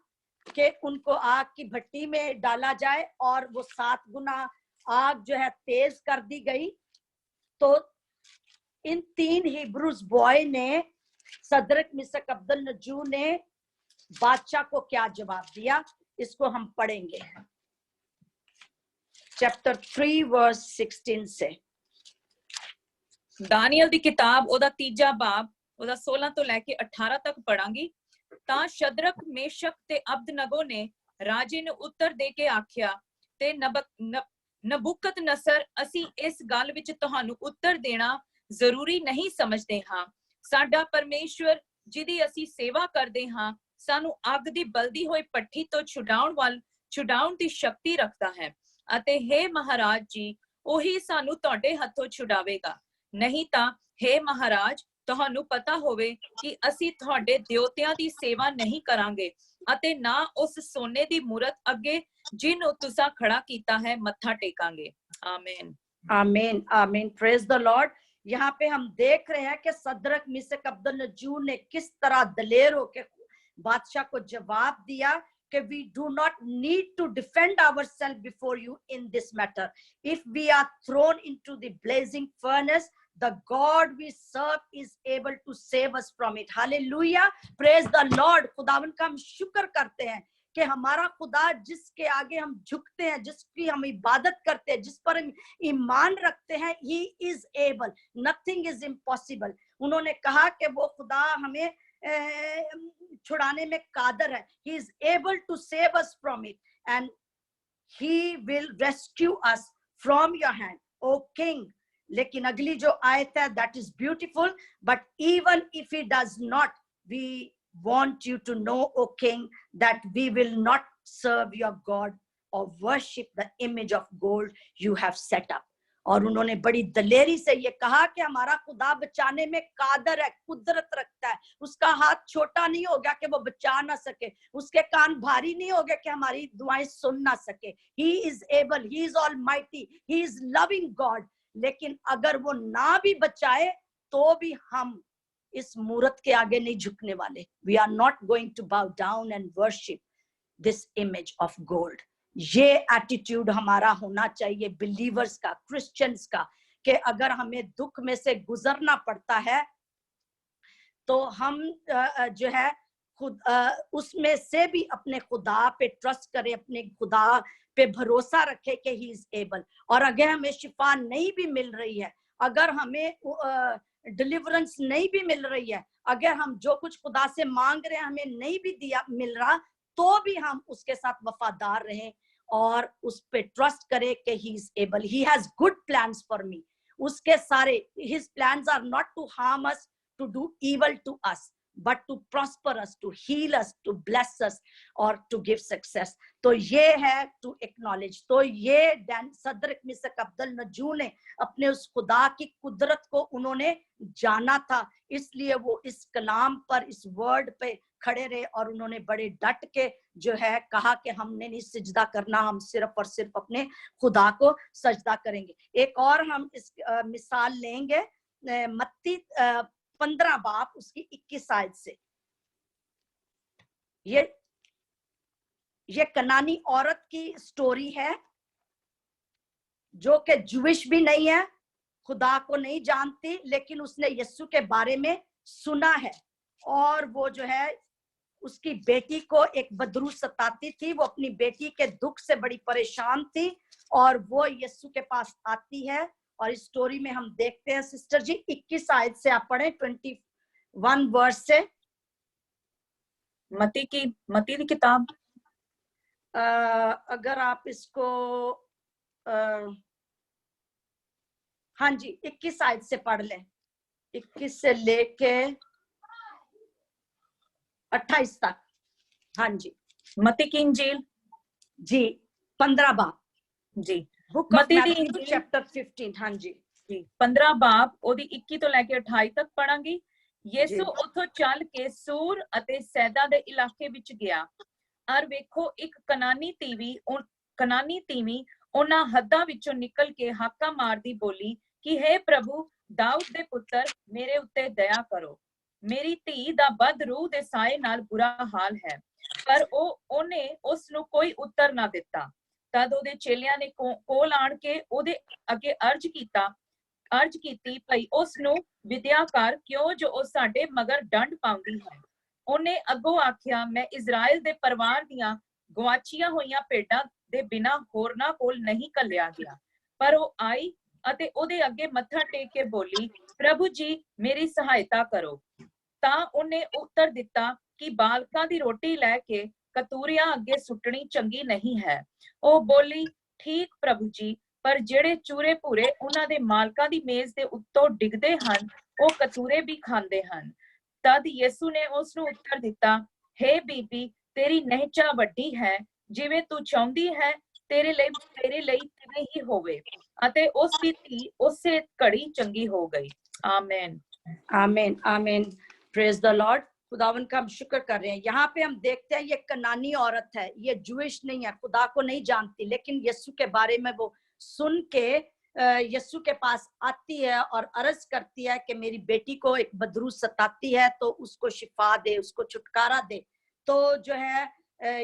कि उनको आग की भट्टी में डाला जाए और वो 7 गुना आग जो है तेज कर दी गई, तो इन 3 हिब्रूज बॉय ने, सदरक, मिशक, अब्दनगो ने बादशाह को क्या जवाब दिया, इसको हम पढ़ेंगे चैप्टर 3 वर्स 16 से। दानियल दी किताब ओदा 3 बाब ओदा 16 तो लेके 18 तक पढ़ांगी। ਤਾਂ ਸ਼ਦਰਕ, ਮੇਸ਼ਕ ਤੇ ਅਬਦਨਗੋ ਨੇ ਰਾਜੇ ਨੂੰ ਉੱਤਰ ਦੇ ਕੇ ਆਖਿਆ, ਤੇ ਨਬੂਕਦਨਸਰ, ਅਸੀਂ ਇਸ ਗੱਲ ਵਿੱਚ ਤੁਹਾਨੂੰ ਉੱਤਰ ਦੇਣਾ ਜ਼ਰੂਰੀ ਨਹੀਂ ਸਮਝਦੇ ਹਾਂ। ਸਾਡਾ ਪਰਮੇਸ਼ਵਰ ਜਿਹਦੀ ਅਸੀਂ ਸੇਵਾ ਕਰਦੇ ਹਾਂ ਸਾਨੂੰ ਅੱਗ ਦੀ ਬਲਦੀ ਹੋਈ ਭੱਠੀ ਤੋਂ ਛੁਡਾਉਣ ਦੀ ਸ਼ਕਤੀ ਰੱਖਦਾ ਹੈ, ਅਤੇ हे ਮਹਾਰਾਜ ਜੀ, ਉਹੀ ਸਾਨੂੰ ਤੁਹਾਡੇ ਹੱਥੋਂ ਛੁਡਾਵੇਗਾ। ਨਹੀਂ ਤਾਂ हे ਮਹਾਰਾਜ, ਤੁਹਾਨੂੰ ਪਤਾ ਹੋਵੇ ਕਿ ਅਸੀਂ ਤੁਹਾਡੇ ਦੇਵਤਿਆਂ ਦੀ ਸੇਵਾ ਨਹੀਂ ਕਰਾਂਗੇ ਅਤੇ ਨਾ ਉਸ ਸੋਨੇ ਦੀ ਮੂਰਤ ਅੱਗੇ ਜਿਹਨੂੰ ਤੁਸੀਂ ਖੜਾ ਕੀਤਾ ਹੈ ਮੱਥਾ ਟੇਕਾਂਗੇ। आमीन आमीन आमीन। Praise the Lord. यहाँ पे हम देख रहे हैं कि सदरक, मिशक, अब्दनगो ने किस तरह दलेर होकर बादशाह को जवाब दिया कि we do not need to defend ourselves before you in this matter. If we are thrown into the blazing furnace, the God we serve is able to save us from it. Hallelujah, praise the Lord। खुदावन का हम शुक्र करते हैं कि हमारा खुदा जिसके आगे हम झुकते हैं, जिसकी हम इबादत करते हैं, जिस पर हम ईमान रखते हैं, he is able, nothing is impossible। उन्होंने कहा कि वो खुदा हमें छुड़ाने में कादर है, he is able to save us from it and he will rescue us from your hand, O king। लेकिन अगली जो आयत है, that is beautiful, but even if he does not, we want you to know, O king, that we will not serve your God or worship the image of gold you have set up। और उन्होंने बड़ी दलेरी से ये कहा कि हमारा खुदा बचाने में कादर है, कुदरत रखता है, उसका हाथ छोटा नहीं हो गया कि वो बचा ना सके, उसके कान भारी नहीं हो गए कि हमारी दुआएं सुन ना सके। He is able, he is almighty, he is loving God। लेकिन अगर वो ना भी बचाए तो भी हम इस मूरत के आगे नहीं झुकने वाले। We are not going to bow down and worship this image of gold। ये एटीट्यूड हमारा होना चाहिए बिलीवर्स का, क्रिश्चियंस का, कि अगर हमें दुख में से गुजरना पड़ता है तो हम जो है खुद उसमें से भी अपने खुदा पे ट्रस्ट करें, अपने खुदा पे भरोसा रखे कि ही इज एबल। और अगर हमें शिफा नहीं भी मिल रही है, अगर हमें डिलीवरेंस नहीं भी मिल रही है, अगर हम जो कुछ खुदा से मांग रहे हैं हमें नहीं भी मिल रहा, तो भी हम उसके साथ वफादार रहें और उस पे ट्रस्ट करें कि he is able, he has good plans for me. उसके सारे his plans are not to harm us, to do evil to us, but to prosper us, to heal us, to bless us, or to give success. तो ये है to acknowledge. तो ये सदरक मिशक अब्दुल-नजूर ने अपने उस खुदा की कुदरत को उन्होंने जाना था, इसलिए वो इस कलाम पर, इस वर्ड पे खड़े रहे और उन्होंने बड़े डट के जो है कहा कि हमने नहीं सजदा करना, हम सिर्फ और सिर्फ अपने खुदा को सजदा करेंगे। एक और हम इस मिसाल लेंगे मत्ती 15 बाब उसकी 21 आयत से। ये कनानी औरत की स्टोरी है जो कि जूविश भी नहीं है, खुदा को नहीं जानती, लेकिन उसने यीशु के बारे में सुना है और वो जो है उसकी बेटी को एक बदरू सताती थी, वो अपनी बेटी के दुख से बड़ी परेशान थी और वो यीशु के पास आती है। और इस स्टोरी में हम देखते हैं सिस्टर जी 21 आयत से आप पढ़ें, 21 वर्स से। मत्ती की किताब अगर आप इसको हाँ जी 21 आयत से पढ़ लें, 21 से लेके 28 तक। हाँ जी मत्ती की इंजील जी 15 बाब जी, बुक मत्ती ऑफ दी मैथ्यू इंजील चैप्टर 15। हाँ जी जी 15 ਬਾਬ ਉਹਦੀ 21 ਤੋਂ ਲੈ ਕੇ 28 ਤੱਕ ਪੜਾਂਗੀ। ਯਿਸੂ ਉੱਥੋਂ ਚੱਲ ਕੇ ਸੂਰ ਅਤੇ ਸੈਦਾ ਦੇ ਇਲਾਕੇ ਵਿੱਚ ਗਿਆ ਔਰ ਵੇਖੋ ਇੱਕ ਕਨਾਨੀ ਤੀਵੀਂ ਉਹਨਾਂ ਹੱਦਾਂ ਵਿੱਚੋਂ ਨਿਕਲ ਕੇ ਹਾਕਾਂ ਮਾਰਦੀ ਬੋਲੀ ਕਿ हे ਪ੍ਰਭੂ ਦਾਊਦ ਦੇ ਪੁੱਤਰ ਮੇਰੇ ਉੱਤੇ ਦਇਆ ਕਰੋ, ਮੇਰੀ ਧੀ ਦਾ ਬਦ ਰੂਹ ਦੇ ਸਾਏ ਨਾਲ ਬੁਰਾ ਹਾਲ ਹੈ। ਪਰ ਉਹਨੇ ਉਸ ਨੂੰ ਕੋਈ ਉੱਤਰ ਨਾ ਦਿੱਤਾ। ਤਦ ਉਹਦੇ ਚੇਲਿਆਂ ਨੇ ਕੋਲ ਆਣ ਕੇ ਉਹਦੇ ਅੱਗੇ ਅਰਜ਼ ਕੀਤੀ ਭਈ ਉਸ ਨੂੰ ਵਿਦਿਆ ਕਰ, ਕਿਉਂ ਜੋ ਉਹ ਸਾਡੇ ਮਗਰ ਡੰਡ ਪਾਉਂਦੀ ਹੈ। ਉਹਨੇ ਅੱਗੋਂ ਆਖਿਆ, ਮੈਂ ਇਜ਼ਰਾਈਲ ਦੇ ਪਰਿਵਾਰ ਦੀਆਂ ਗਵਾਚੀਆਂ ਹੋਈਆਂ ਭੇਡਾਂ ਦੇ ਬਿਨਾਂ ਹੋਰਨਾਂ ਕੋਲ ਨਹੀਂ ਘੱਲਿਆ ਗਿਆ। ਪਰ ਉਹ ਆਈ ਅਤੇ ਉਹਦੇ ਅੱਗੇ ਮੱਥਾ ਟੇਕ ਕੇ ਬੋਲੀ, ਪ੍ਰਭੂ ਜੀ ਮੇਰੀ ਸਹਾਇਤਾ ਕਰੋ। ਤਾਂ ਉਹਨੇ ਉੱਤਰ ਦਿੱਤਾ ਕਿ ਬਾਲਕਾਂ ਦੀ ਰੋਟੀ ਲੈ ਕੇ ਕਤੂਰਿਆਂ ਅੱਗੇ ਸੁੱਟਣੀ ਚੰਗੀ ਨਹੀਂ ਹੈ। ਉਹ ਬੋਲੀ, ਠੀਕ ਪ੍ਰਭੂ ਜੀ, ਪਰ ਜਿਹੜੇ ਚੂਰੇ ਭੂਰੇ ਉਹਨਾਂ ਦੇ ਮਾਲਕਾਂ ਦੀ ਮੇਜ਼ ਦੇ ਉੱਤੋਂ ਡਿੱਗਦੇ ਹਨ ਉਹ ਕਤੂਰੇ ਵੀ ਖਾਂਦੇ ਹਨ। ਤਦ ਯਿਸੂ ਨੇ ਉਸ ਨੂੰ ਉੱਤਰ ਦਿੱਤਾ, हे ਬੀਬੀ ਤੇਰੀ ਨਿਹਚਾ ਵੱਡੀ ਹੈ, ਜਿਵੇਂ ਤੂੰ ਚਾਹੁੰਦੀ ਹੈ ਤੇਰੇ ਲਈ ਤਿਵੇਂ ਹੀ ਹੋਵੇ। ਅਤੇ ਉਸ ਦੀ ਧੀ ਉਸੇ ਘੜੀ ਚੰਗੀ ਹੋ ਗਈ। आमेन आमीन आमीन, प्रेज द लॉर्ड। खुदावन का हम शुक्र कर रहे हैं। यहाँ पे हम देखते हैं ये कनानी औरत है, ये जूइश नहीं है, खुदा को नहीं जानती, लेकिन यीशु के बारे में वो सुन के यीशु के पास आती है और अर्ज करती है कि मेरी बेटी को एक बदरू सताती है तो उसको शिफा दे, उसको छुटकारा दे। तो जो है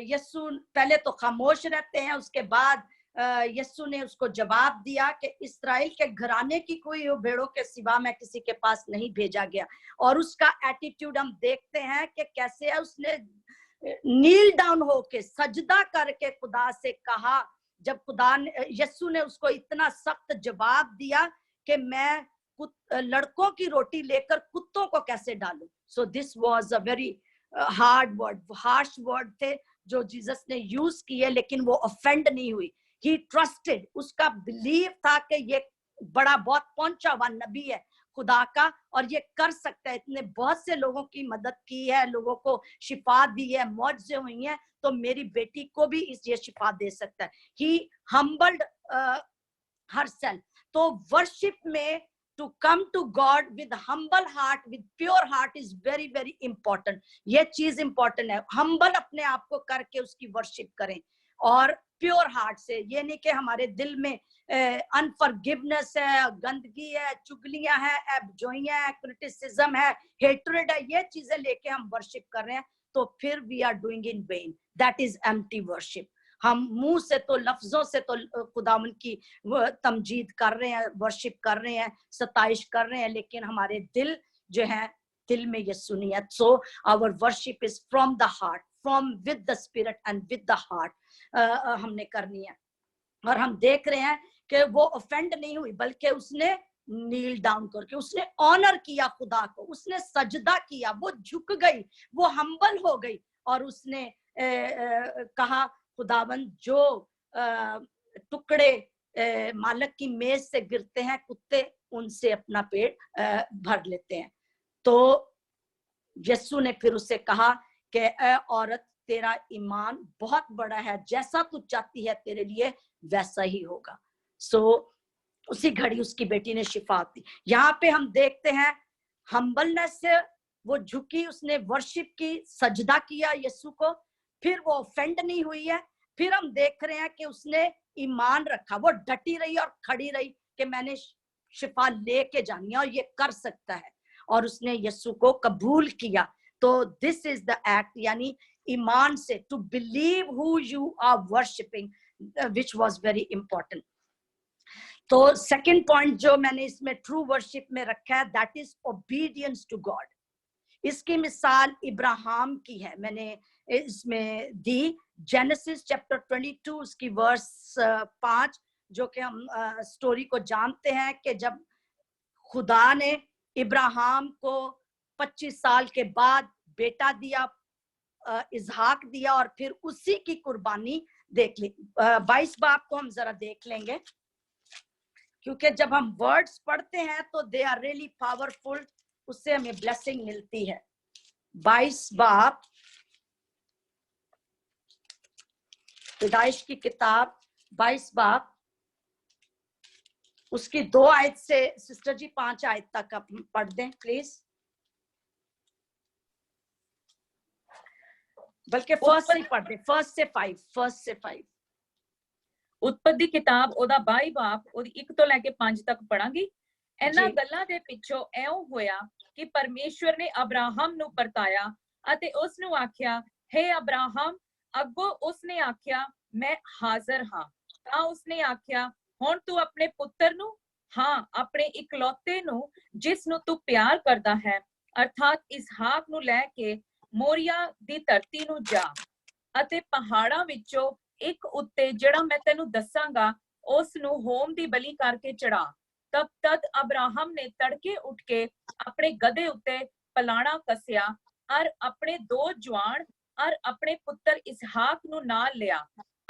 यीशु पहले तो खामोश रहते हैं, उसके बाद यीशु ने उसको जवाब दिया कि इस्राएल के घराने की कोई भेड़ों के सिवा मैं किसी के पास नहीं भेजा गया। और उसका एटीट्यूड हम देखते हैं कि कैसे है, उसने नील डाउन होके सजदा करके खुदा से कहा। जब खुदा ने यीशु ने उसको इतना सख्त जवाब दिया कि मैं लड़कों की रोटी लेकर कुत्तों को कैसे डालूं। So this was a very hard word, harsh word थे जो जीसस ने यूज किए, लेकिन वो ऑफेंड नहीं हुई। ही ट्रस्टेड, उसका बिलीव था कि ये बड़ा बहुत पहुंचा हुआ नबी है खुदा का और ये कर सकता है, इतने बहुत से लोगों की मदद की है, लोगों को शिफा दी है, मौजज़े हुई हैं, तो मेरी बेटी को भी ये शिफा दे सकता है। ही हम्बल्ड हरसेल्फ। तो वर्शिप में to come to God with humble heart, with pure heart is very very important। ये चीज important है, humble अपने आप को करके उसकी वर्शिप करें और प्योर हार्ट से। ये नहीं कि हमारे दिल में अनफॉरगिवनेस है, गंदगी है, चुगलियां हैं, एबजोइयां है, क्रिटिसिज्म है, हेट्रेड है, ये चीजें लेके हम वर्शिप कर रहे हैं तो फिर we are doing in vain, that is empty worship. हम मुंह से तो लफ्जों से तो खुदावन की तमजीद कर रहे हैं, वर्शिप कर रहे हैं, सताइश कर रहे हैं, लेकिन हमारे दिल जो है, दिल में यीशु नहीं है। So our worship is from the heart, from with the spirit and with the heart हमने करनी है। और हम देख रहे हैं कि वो ऑफेंड नहीं हुई, बल्कि उसने नील डाउन करके उसने ऑनर किया खुदा को, उसने सजदा किया, वो झुक गई, वो हम्बल हो गई और उसने कहा खुदावन जो टुकड़े मालिक की मेज से गिरते हैं कुत्ते उनसे अपना पेट भर लेते हैं। तो यीशु ने फिर उससे कहा कि ए औरत, तेरा ईमान बहुत बड़ा है, जैसा तू चाहती है तेरे लिए वैसा ही होगा। सो उसी घड़ी उसकी बेटी ने शिफा दी। यहाँ पे हम देखते हैं हम्बलनेस से वो झुकी, उसने वर्शिप की, सजदा किया यीशु को, फिर वो ऑफेंड नहीं हुई है। फिर हम देख रहे हैं कि उसने ईमान रखा, वो डटी रही और खड़ी रही कि मैंने शिफा लेके जानी है और ये कर सकता है, और उसने यीशु को कबूल किया। तो दिस इज द एक्ट, यानी ईमान से to believe who you are worshipping, which was very important. तो सेकंड पॉइंट जो मैंने इसमें ट्रू वर्शिप में रखा है, that is obedience to God. इसकी मिसाल इब्राहिम की है, मैंने इसमें दी। जेनेसिस चैप्टर 22 उसकी वर्स 5, जो कि हम स्टोरी को जानते हैं कि जब खुदा ने इब्राहिम को 25 साल के बाद बेटा दिया, इसहाक दिया, और फिर उसी की कुर्बानी देख ली। 22 बाब को हम जरा देख लेंगे, क्योंकि जब हम वर्ड्स पढ़ते हैं तो दे आर रियली पावरफुल, उससे हमें ब्लेसिंग मिलती है। 22 बाब, पैदाइश की किताब 22 बाब, उसकी 2 आयत से सिस्टर जी 5 आयत तक आप पढ़ दें प्लीज, बल्कि फर्स्ट से पढ़ दें, फर्स्ट से 5। उत्पत्ति किताब ਉਹਦਾ 22 ਬਾਬ ਉਹਦੀ 1 ਤੋਂ ਲੈ ਕੇ 5 ਤੱਕ ਪੜਾਂਗੀ। ਇਹਨਾਂ ਗੱਲਾਂ ਦੇ ਪਿੱਛੋਂ ਐਉਂ ਹੋਇਆ ਕਿ ਪਰਮੇਸ਼ਵਰ ਨੇ ਅਬਰਾਹਮ ਨੂੰ ਪਰਤਾਇਆ ਅਤੇ ਉਸ ਨੂੰ ਆਖਿਆ, हे ਅਬਰਾਹਮ। ਅੱਗੋਂ ਉਸਨੇ ਆਖਿਆ, ਮੈਂ ਹਾਜ਼ਰ ਹਾਂ। ਤਾਂ ਉਸਨੇ ਆਖਿਆ, ਹੁਣ ਤੂੰ ਆਪਣੇ ਪੁੱਤਰ ਨੂੰ, ਹਾਂ ਆਪਣੇ ਇਕਲੌਤੇ ਨੂੰ ਜਿਸ ਨੂੰ ਤੂੰ ਪਿਆਰ ਕਰਦਾ ਹੈ, ਅਰਥਾਤ ਇਸਹਾਕ ਨੂੰ ਲੈ ਕੇ ਮੋਰੀਆ ਦੀ ਧਰਤੀ ਨੂੰ ਜਾ ਅਤੇ ਪਹਾੜਾਂ ਵਿੱਚੋਂ ਇੱਕ ਉੱਤੇ ਜਿਹੜਾ ਮੈਂ ਤੈਨੂੰ ਦੱਸਾਂਗਾ ਉਸ ਨੂੰ ਹੋਮ ਦੀ ਬਲੀ ਕਰਕੇ ਚੜਾ। ਤਦ ਅਬਰਾਹਮ ਨੇ ਤੜਕੇ ਉੱਠ ਕੇ ਆਪਣੇ ਗਧੇ ਉੱਤੇ ਪਲਾਣਾ ਕੱਸਿਆ ਔਰ ਆਪਣੇ 2 ਜਵਾਨ ਔਰ ਆਪਣੇ ਪੁੱਤਰ ਇਸਹਾਕ ਨੂੰ ਨਾਲ ਲਿਆ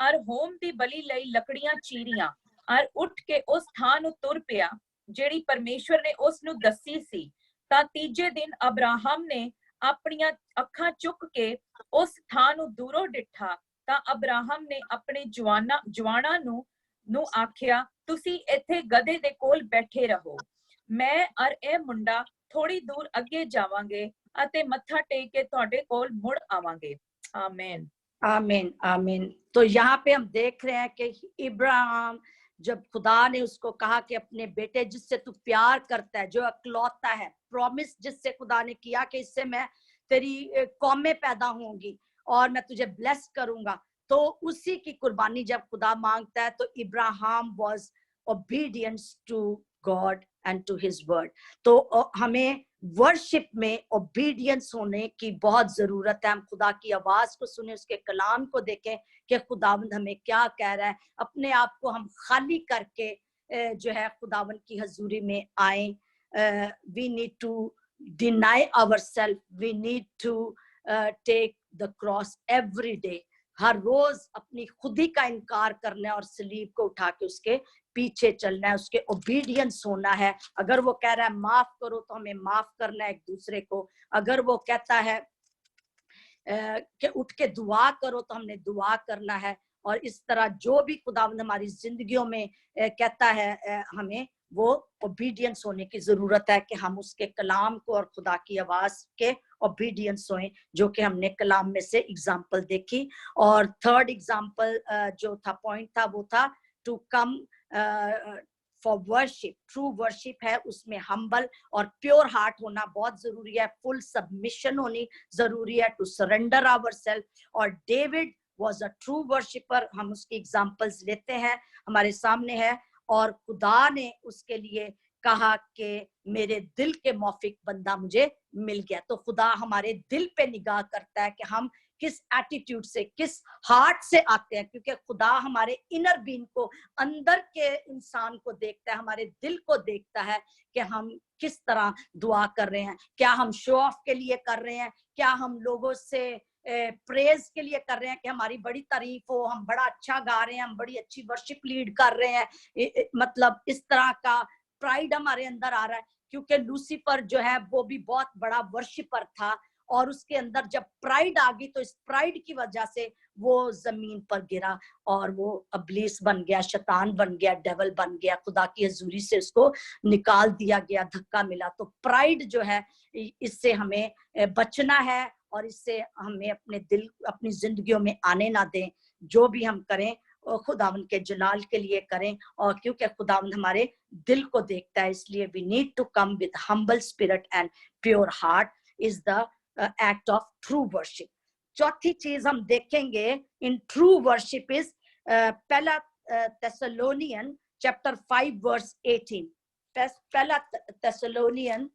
ਔਰ ਹੋਮ ਦੀ ਬਲੀ ਲਈ ਲੱਕੜੀਆਂ ਚੀਰੀਆਂ ਔਰ ਉੱਠ ਕੇ ਉਸ ਥਾਂ ਨੂੰ ਤੁਰ ਪਿਆ ਜਿਹੜੀ ਪਰਮੇਸ਼ਵਰ ਨੇ ਉਸ ਨੂੰ ਦੱਸੀ ਸੀ। ਤਾਂ ਤੀਜੇ ਦਿਨ ਅਬਰਾਹਮ ਨੇ ਆਪਣੀਆਂ ਅੱਖਾਂ ਚੁੱਕ ਕੇ ਉਸ ਥਾਂ ਨੂੰ ਦੂਰੋਂ ਡਿੱਠਾ। ਤਾਂ ਅਬਰਾਹਮ ਨੇ ਆਪਣੇ ਜਵਾਨਾਂ ਨੂੰ ਆਖਿਆ, ਤੁਸੀਂ ਇੱਥੇ ਗਧੇ ਦੇ ਕੋਲ ਬੈਠੇ ਰਹੋ, ਮੈਂ ਔਰ ਇਹ ਮੁੰਡਾ ਥੋੜੀ ਦੂਰ ਅੱਗੇ ਜਾਵਾਂਗੇ ਅਤੇ ਮੱਥਾ ਟੇਕ ਕੇ ਤੁਹਾਡੇ ਕੋਲ ਮੁੜ ਆਵਾਂਗੇ। आमीन आमीन आमीन। तो यहाँ पे हम देख रहे हैं कि इब्राहिम, जब खुदा ने उसको कहा कि अपने बेटे जिससे तू प्यार करता है, जो इकलौता है, प्रॉमिस जिससे खुदा ने किया कि इससे मैं तेरी कौमें पैदा होंगी और मैं तुझे ब्लेस करूंगा, तो उसी की कुर्बानी जब खुदा मांगता है तो इब्राहिम was obedience to God and to his word. तो हमें वर्शिप में ओबीडियंस होने की बहुत जरूरत है। हम खुदा की आवाज को सुने, उसके कलाम को देखें कि खुदावंद हमें क्या कह रहा है। अपने आप को हम खाली करके जो है खुदावंद की हजूरी में आए। We need to deny ourself, we need to take the cross every day. हर रोज अपनी खुदी का इनकार करना है और सलीब को उठा के उसके पीछे चलना है, उसके ओबीडियंस होना है। अगर वो कह रहा है माफ करो तो हमें माफ करना है एक दूसरे को। अगर वो कहता है कि उठ के दुआ करो तो हमने दुआ करना है। और इस तरह जो भी खुदावंद हमारी जिंदगियों में कहता है, हमें वो ओबीडियंस होने की जरूरत है कि हम उसके कलाम को और खुदा की आवाज के ओबीडियंस होएं, जो कि हमने कलाम में से एग्जाम्पल देखी। और थर्ड एग्जाम्पल जो था, पॉइंट था, वो था to come for worship. True worship है, उसमें हम्बल और प्योर हार्ट होना बहुत जरूरी है, फुल सबमिशन होनी जरूरी है, टू सरेंडर आवरसेल्फ। और David was a true worshipper. हम उसकी एग्जांपल्स लेते हैं, हमारे सामने है। और खुदा ने उसके लिए कहा कि मेरे दिल के मौफिक बंदा मुझे मिल गया। तो खुदा हमारे दिल पे निगाह करता है कि हम किस एटीट्यूड से, किस हार्ट से आते हैं, क्योंकि खुदा हमारे इनर बीइंग को, अंदर के इंसान को देखता है, हमारे दिल को देखता है कि हम किस तरह दुआ कर रहे हैं। क्या हम शो ऑफ के लिए कर रहे हैं, क्या हम लोगों से प्रेज के लिए कर रहे हैं कि हमारी बड़ी तारीफ हो, हम बड़ा अच्छा गा रहे हैं, हम बड़ी अच्छी वर्शिप लीड कर रहे हैं, मतलब इस तरह का प्राइड हमारे अंदर आ रहा है। क्योंकि लूसीफर जो है वो भी बहुत बड़ा वर्शिपर था, और उसके अंदर जब प्राइड आ गई तो इस प्राइड की वजह से वो जमीन पर गिरा और वो इब्लीस बन गया, शैतान बन गया, डेविल बन गया, खुदा की हजूरी से उसको निकाल दिया गया, धक्का मिला। तो प्राइड जो है इससे हमें बचना है और इससे हमें अपनी जिंदगियों में आने ना दें। जो भी हम करें खुदावंद के जलाल के लिए करें, और क्योंकि खुदावंद हमारे दिल को देखता है, इसलिए we need to come with humble spirit and pure heart is the act of true worship. चौथी चीज हम देखेंगे इन ट्रू वर्शिप इज पहला थेसलोनियन चैप्टर 5 वर्स 18। पहला थेसलोनियन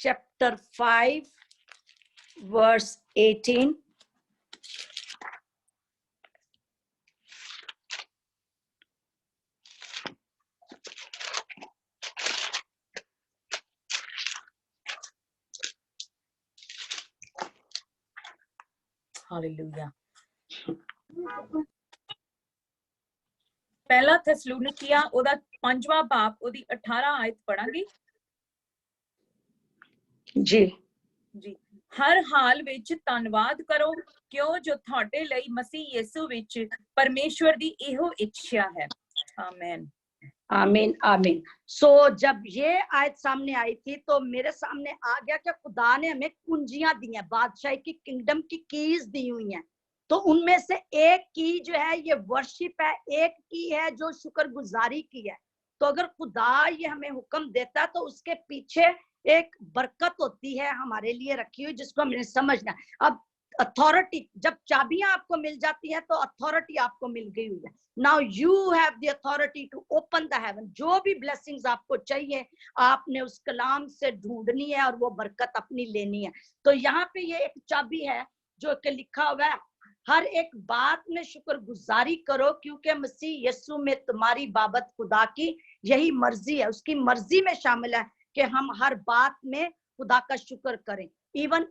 चैप्टर 5 वर्स 18। हालेलुया। पहला थेसलुनिकिया ओदा 5वां बाब ओदी 18 आयत पढ़ांगी जी जी। हर हाल विच धन्नवाद करो, क्यों जो ਤੁਹਾਡੇ ਲਈ मसीह यीशु विच परमेश्वर दी इहो इच्छा है। आमीन आमीन आमीन। सो जब ये आयत सामने आई थी तो मेरे सामने आ गया कि खुदा ने हमें कुंजियां दी हैं, बादशाही की किंगडम की कीज दी हुई हैं। तो उनमें से एक की जो है ये वर्शिप है, एक की है जो शुक्रगुजारी की है। तो अगर खुदा ये हमें हुक्म देता है तो उसके पीछे एक बरकत होती है हमारे लिए रखी हुई, जिसको हमें समझना है। अब अथॉरिटी, जब चाबियां आपको मिल जाती हैं तो अथॉरिटी आपको मिल गई हुई है। Now you have the authority to open the heaven. जो भी ब्लेसिंग्स आपको चाहिए आपने उस कलाम से ढूंढनी है और वो बरकत अपनी लेनी है। तो यहाँ पे ये एक चाबी है जो कि लिखा हुआ है, हर एक बात में शुक्रगुजारी करो क्योंकि मसीह यीशु में तुम्हारी बाबत खुदा की यही मर्जी है। उसकी मर्जी में शामिल है कि हम हर बात में खुदा का शुक्र करें, even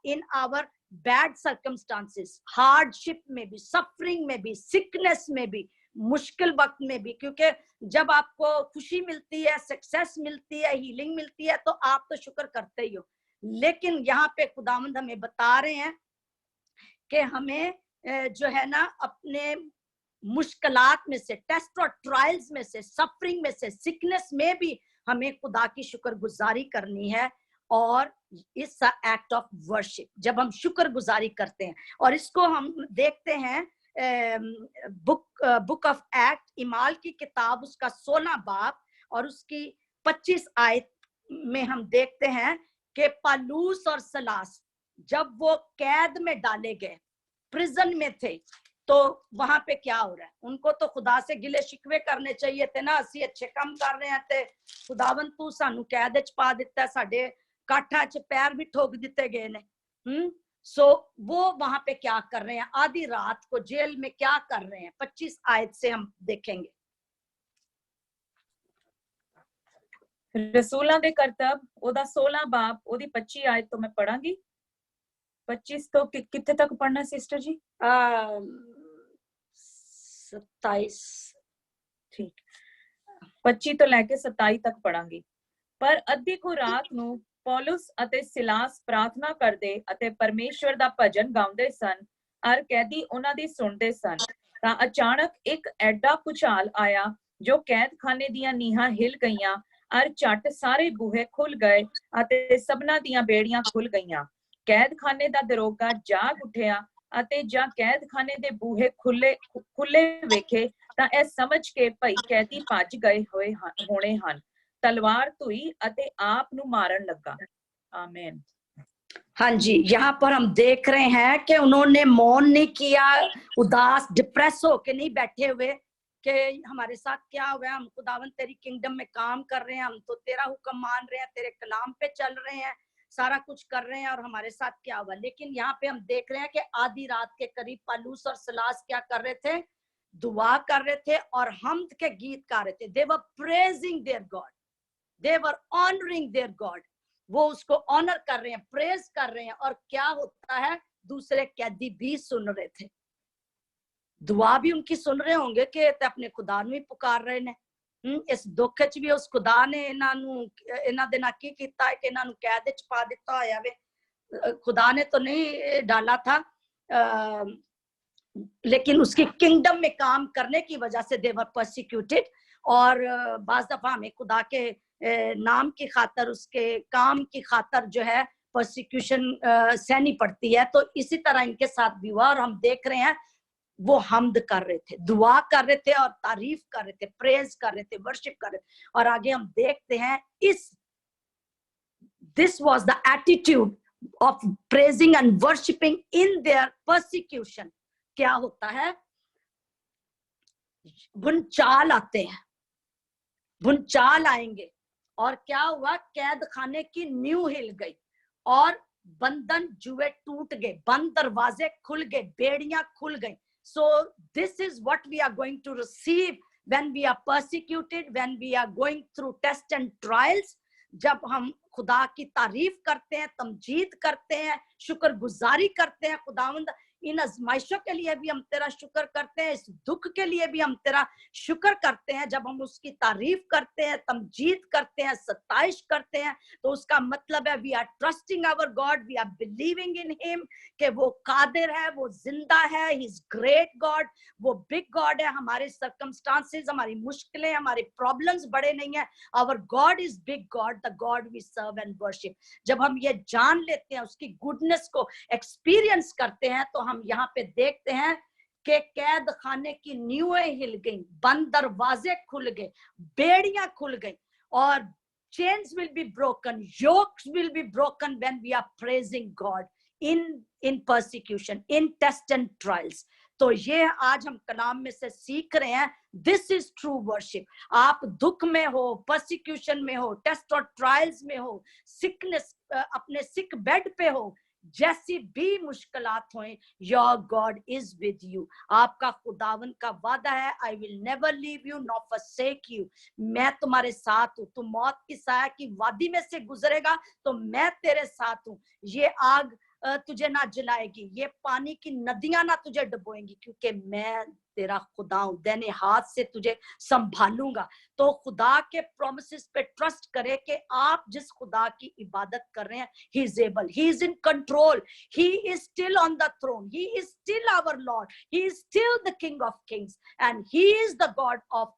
in our bad circumstances, hardship में भी, सफरिंग में भी, सिकनेस में भी, मुश्किल वक्त में भी। क्योंकि जब आपको खुशी मिलती है, सक्सेस मिलती है, हीलिंग मिलती है तो आप तो शुक्र करते ही हो। लेकिन यहाँ पे खुदावंद हमें बता रहे हैं कि हमें जो है ना अपने मुश्किलात में से, टेस्ट और ट्रायल्स में से, सफरिंग में से, सिकनेस में भी हमें खुदा की शुक्रगुजारी करनी है। और इस एक्ट ऑफ वर्शिप जब हम शुक्रगुजारी करते हैं, और इसको हम देखते हैं बुक ऑफ एक्ट, इमाल की किताब, उसका 16 बाब और उसकी 25 आयत में हम देखते हैं कि पलूस और सलास जब वो कैद में डाले गए, प्रिजन में थे, तो वहां पे क्या हो रहा है? उनको तो खुदा से गिले शिकवे करने चाहिए थे ना, असि अच्छे काम कर रहे हैं ते खुदावन तू सानू कैद च पा दिता, साडे काठा च पैर भी ठोक दिते गए ने। सो वो वहां पे क्या कर रहे हैं? आधी रात को जेल में क्या कर रहे हैं? 25 आयत से हम देखेंगे। रसूलां दे करतब ओदा 16 बाब ओदी 25 आयत तो मैं पढ़ांगी। 25 तो कितने तक पढ़ना सिस्टर जी? 27 ठीक, 25 तो लेके 27 तक पढ़ांगी। पर अद्धी को रात ਨੂੰ ਪੌਲੁਸ ਅਤੇ ਸਿਲਾਸ ਪ੍ਰਾਰਥਨਾ ਕਰਦੇ ਅਤੇ ਪਰਮੇਸ਼ਵਰ ਦਾ ਭਜਨ ਗਾਉਂਦੇ ਸਨ ਅਰ ਕੈਦੀ ਉਹਨਾਂ ਦੀ ਸੁਣਦੇ ਸਨ ਤਾਂ ਅਚਾਨਕ ਇੱਕ ਐਡਾ ਭੁਚਾਲ ਆਇਆ ਜੋ ਕੈਦਖਾਨੇ ਦੀਆਂ ਨੀਹਾਂ ਹਿਲ ਗਈਆਂ ਅਰ ਝੱਟ ਸਾਰੇ ਬੂਹੇ ਖੁੱਲ ਗਏ ਅਤੇ ਸਭਨਾਂ ਦੀਆਂ ਬੇੜੀਆਂ ਖੁੱਲ ਗਈਆਂ। ਕੈਦਖਾਨੇ ਦਾ ਦਰੋਗਾ ਜਾਗ ਉੱਠਿਆ ਅਤੇ ਜਾਂ ਕੈਦਖਾਨੇ ਦੇ ਬੂਹੇ ਖੁੱਲੇ ਵੇਖੇ ਤਾਂ ਇਹ ਸਮਝ ਕੇ ਭਈ ਕੈਦੀ ਭੱਜ ਗਏ ਹੋਣੇ ਹਨ। तलवार धुई अते आप नु मारन लगा। आमीन। हाँ जी, यहाँ पर हम देख रहे हैं कि उन्होंने मौन नहीं किया, उदास डिप्रेस होके नहीं बैठे हुए कि हमारे साथ क्या हुआ है, हम खुदावन तेरी किंगडम में काम कर रहे हैं, हम तो तेरा हुक्म मान रहे हैं, तेरे कलाम पे चल रहे हैं, सारा कुछ कर रहे हैं और हमारे साथ क्या हुआ। लेकिन यहाँ पे हम देख रहे हैं कि आधी रात के करीब पलूस और सलास क्या कर रहे थे? दुआ कर रहे थे और हम्द के गीत गा रहे थे। They were praising their God, they were honoring their God। वो उसको ऑनर कर रहे हैं, प्रेज कर रहे हैं। और क्या होता है? दूसरे कैदी भी सुन रहे थे, दुआ भी उनकी सुन रहे होंगे कि अपने खुदा भी पुकार रहे ने। इस दुख च भी उस खुदा ने इन्हां दे नाल की कीता है कि इन्हां नूं कैद च पा दिता होया वे। खुदा ने तो नहीं डाला था, लेकिन उसकी किंगडम में काम करने की वजह से दे वर परसिक्यूटेड। और बाज दफा हमें खुदा के नाम की खातर, उसके काम की खातर जो है परसिक्यूशन सहनी पड़ती है। तो इसी तरह इनके साथ भी हुआ, और हम देख रहे हैं वो हमद कर रहे थे, दुआ कर रहे थे और तारीफ कर रहे थे, प्रेज कर रहे थे, वर्शिप कर रहे थे। और आगे हम देखते हैं this was the attitude of praising and worshipping in their persecution. क्या होता है, भूचाल आते हैं, भूचाल आएंगे। और क्या हुआ, कैद खाने की नींव हिल गई और बंधन जुए टूट गए, बंद दरवाजे खुल गए, बेड़ियां खुल गई। So this is what we are going to receive when we are persecuted, when we are going through tests and trials। जब हम खुदा की तारीफ करते हैं, तमजीद करते हैं, शुक्रगुजारी करते हैं, खुदावंद इन आजमाइशों के लिए भी हम तेरा शुक्र करते हैं, इस दुख के लिए भी हम तेरा शुक्र करते हैं। जब हम उसकी तारीफ करते हैं, तमजीद करते हैं, सताइश करते हैं, तो उसका मतलब है we are trusting our God, we are believing in him कि वो कादिर है, वो जिंदा है, ही इज ग्रेट गॉड, वो बिग गॉड है। हमारे सर्कमस्टांसेस, हमारी मुश्किलें, हमारे प्रॉब्लम्स बड़े नहीं है। Our God is big God, the God we serve and worship. जब हम ये जान लेते हैं, उसकी गुडनेस को एक्सपीरियंस करते हैं, तो हम यहाँ पे देखते हैं कि कैद खाने की नींवें हिल गई, बंद दरवाजे खुल गए, बेड़ियां खुल गई, और chains will be broken, yokes will be broken when we are praising God in persecution, in tests and trials। तो ये आज हम कलाम में से सीख रहे हैं, दिस इज ट्रू वर्शिप। आप दुख में हो, परसिक्यूशन में हो, टेस्ट और ट्रायल्स में हो, सिकनेस, अपने सिक बेड पे हो, जैसी भी मुश्किलात हों, your God is with you. आपका खुदावन का वादा है, I will never leave you not forsake you. मैं तुम्हारे साथ हूँ। तुम मौत की साया की वादी में से गुजरेगा तो मैं तेरे साथ हूँ। ये आग तुझे ना जलाएगी, ये पानी की नदियां ना तुझे डुबोएंगी, क्योंकि मैं तेरा खुदा हूं, दैने हाथ से तुझे संभालूंगा। तो खुदा के प्रोमिसेस पे ट्रस्ट करें कि आप जिस खुदा की इबादत कर रहे हैं, he is able, he is in control, he is still on the throne, he is still our lord, he is still the king of kings and he is the God of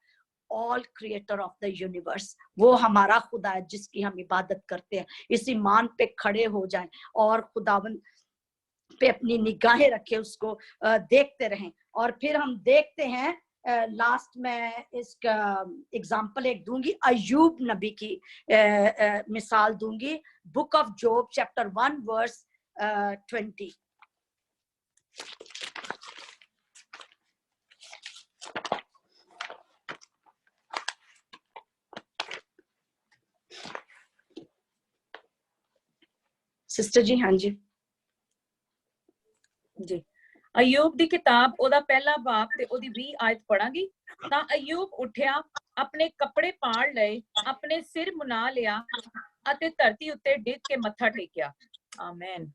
all creator of the universe. वो हमारा खुदा है जिसकी हम इबादत करते हैं। इस ईमान पे खड़े हो जाएं और खुदावन पे अपनी निगाहें रखें, उसको देखते रहें। और फिर हम देखते हैं, लास्ट में इसका एग्जाम्पल एक दूंगी, अय्यूब नबी की मिसाल दूंगी। Book of Job chapter 1 verse 20। Sister ji, हाँ जी जी। अय्यूब दी किताब ओदा पहला बाब ते ओदी 20 आयत पढ़ांगी। तां अय्यूब उठिया, अपने कपड़े पाड़ लए, अपने सिर मुना लिया अते धरती उत्ते डिग के मत्था टेकिया। आमीन।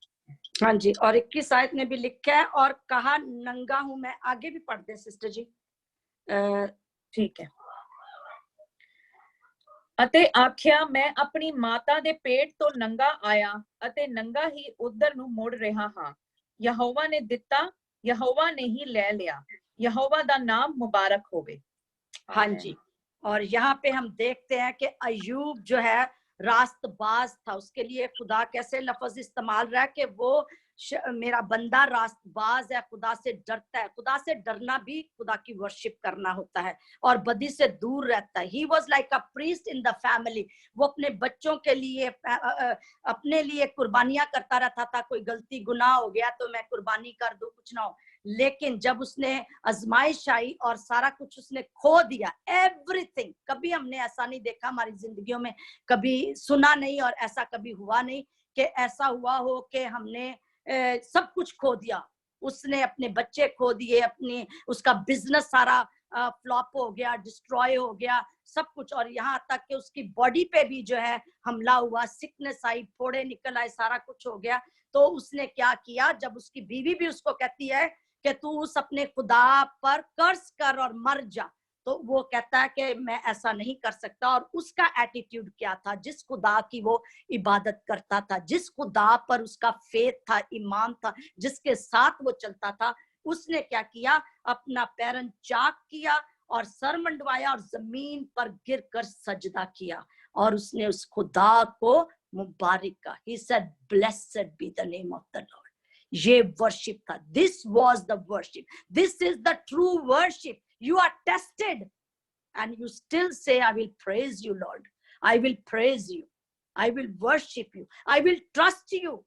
हाँ जी। और 21 आयत में भी लिखा है, और कहा नंगा हूं मैं। आगे भी पढ़ दे सिस्टर जी। ठीक है। अते आख्या, मैं अपनी माता दे पेट तो नंगा आया अते नंगा ही उधर नू मुड़ रहा हां। यहोवा ने दिता, यहोवा ने ही ले लिया, यहोवा दा नाम मुबारक होवे। हाँ जी। और यहाँ पे हम देखते हैं कि अय्यूब जो है रास्तबाज था। उसके लिए खुदा कैसे लफ्ज इस्तेमाल रहा है कि वो मेरा बंदा रास्तबाज है, खुदा से डरता है। खुदा से डरना भी खुदा की वर्शिप करना होता है, और बदी से दूर रहता है। He was like a priest in the family. वो अपने बच्चों के लिए, अपने लिए कुर्बानियां करता रहता था। कोई गलती गुनाह हो गया तो मैं कुर्बानी कर दूं, कुछ ना हो। लेकिन जब उसने आजमाइश आई और सारा कुछ उसने खो दिया, एवरीथिंग। कभी हमने ऐसा नहीं देखा हमारी जिंदगियों में, कभी सुना नहीं, और ऐसा कभी हुआ नहीं कि ऐसा हुआ हो कि हमने सब कुछ खो दिया। उसने अपने बच्चे खो दिए, अपनी उसका बिजनेस सारा फ्लॉप हो गया, डिस्ट्रॉय हो गया, सब कुछ। और यहाँ तक कि उसकी बॉडी पे भी जो है हमला हुआ, सिकनेस आई, फोड़े निकल आए, सारा कुछ हो गया। तो उसने क्या किया, जब उसकी बीवी भी उसको कहती है कि तू उस अपने खुदा पर कर्ज कर और मर जा, तो वो कहता है कि मैं ऐसा नहीं कर सकता। और उसका एटीट्यूड क्या था? जिस खुदा की वो इबादत करता था, जिस खुदा पर उसका फेथ था, ईमान था, जिसके साथ वो चलता था, उसने क्या किया? अपना पैरन चाक किया और सर मंडवाया और जमीन पर गिरकर सजदा किया और उसने उस खुदा को मुबारक कहा। He said, "Blessed be the name of the Lord." ये वर्शिप था। This was the worship. This is the true worship. You are tested and you still say, "I will praise you, Lord. I will praise you. I will worship you. I will trust you."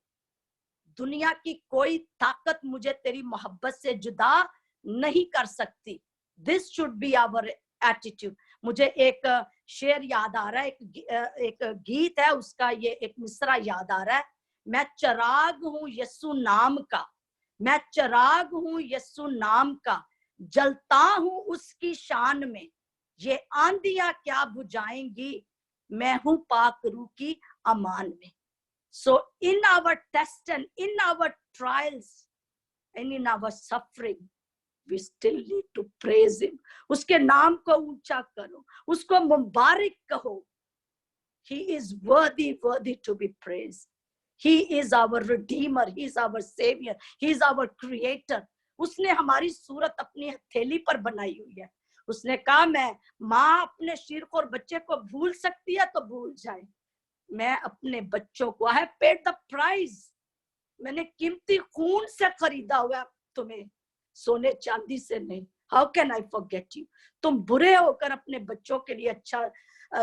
दुनिया की कोई ताकत मुझे तेरी मोहब्बत से जुदा नहीं कर सकती। This should be our attitude. मुझे एक शेर याद आ रहा है, एक गीत है उसका, ये एक मिसरा याद आ रहा है। मैं चिराग हूँ यीशु नाम का, मैं चिराग हूँ यीशु नाम का, जलता हूँ उसकी शान में, ये आंधियां क्या बुझाएंगी, मैं हूँ पाक रूह की अमान में। So in our test and in our trials and in our suffering, we still need to praise him. उसके नाम को ऊंचा करो, उसको मुबारक कहो। He is worthy, worthy to be praised. He is our redeemer, he is our savior, he is our creator. उसने हमारी सूरत अपनी हथेली पर बनाई हुई है। उसने कहा, मैं माँ अपने शीर को और बच्चे को भूल सकती है तो भूल जाए, मैं अपने बच्चों को, I have paid the price, मैंने कीमती खून से खरीदा हुआ तुम्हें, सोने चांदी से नहीं। How can I forget you? तुम बुरे होकर अपने बच्चों के लिए अच्छा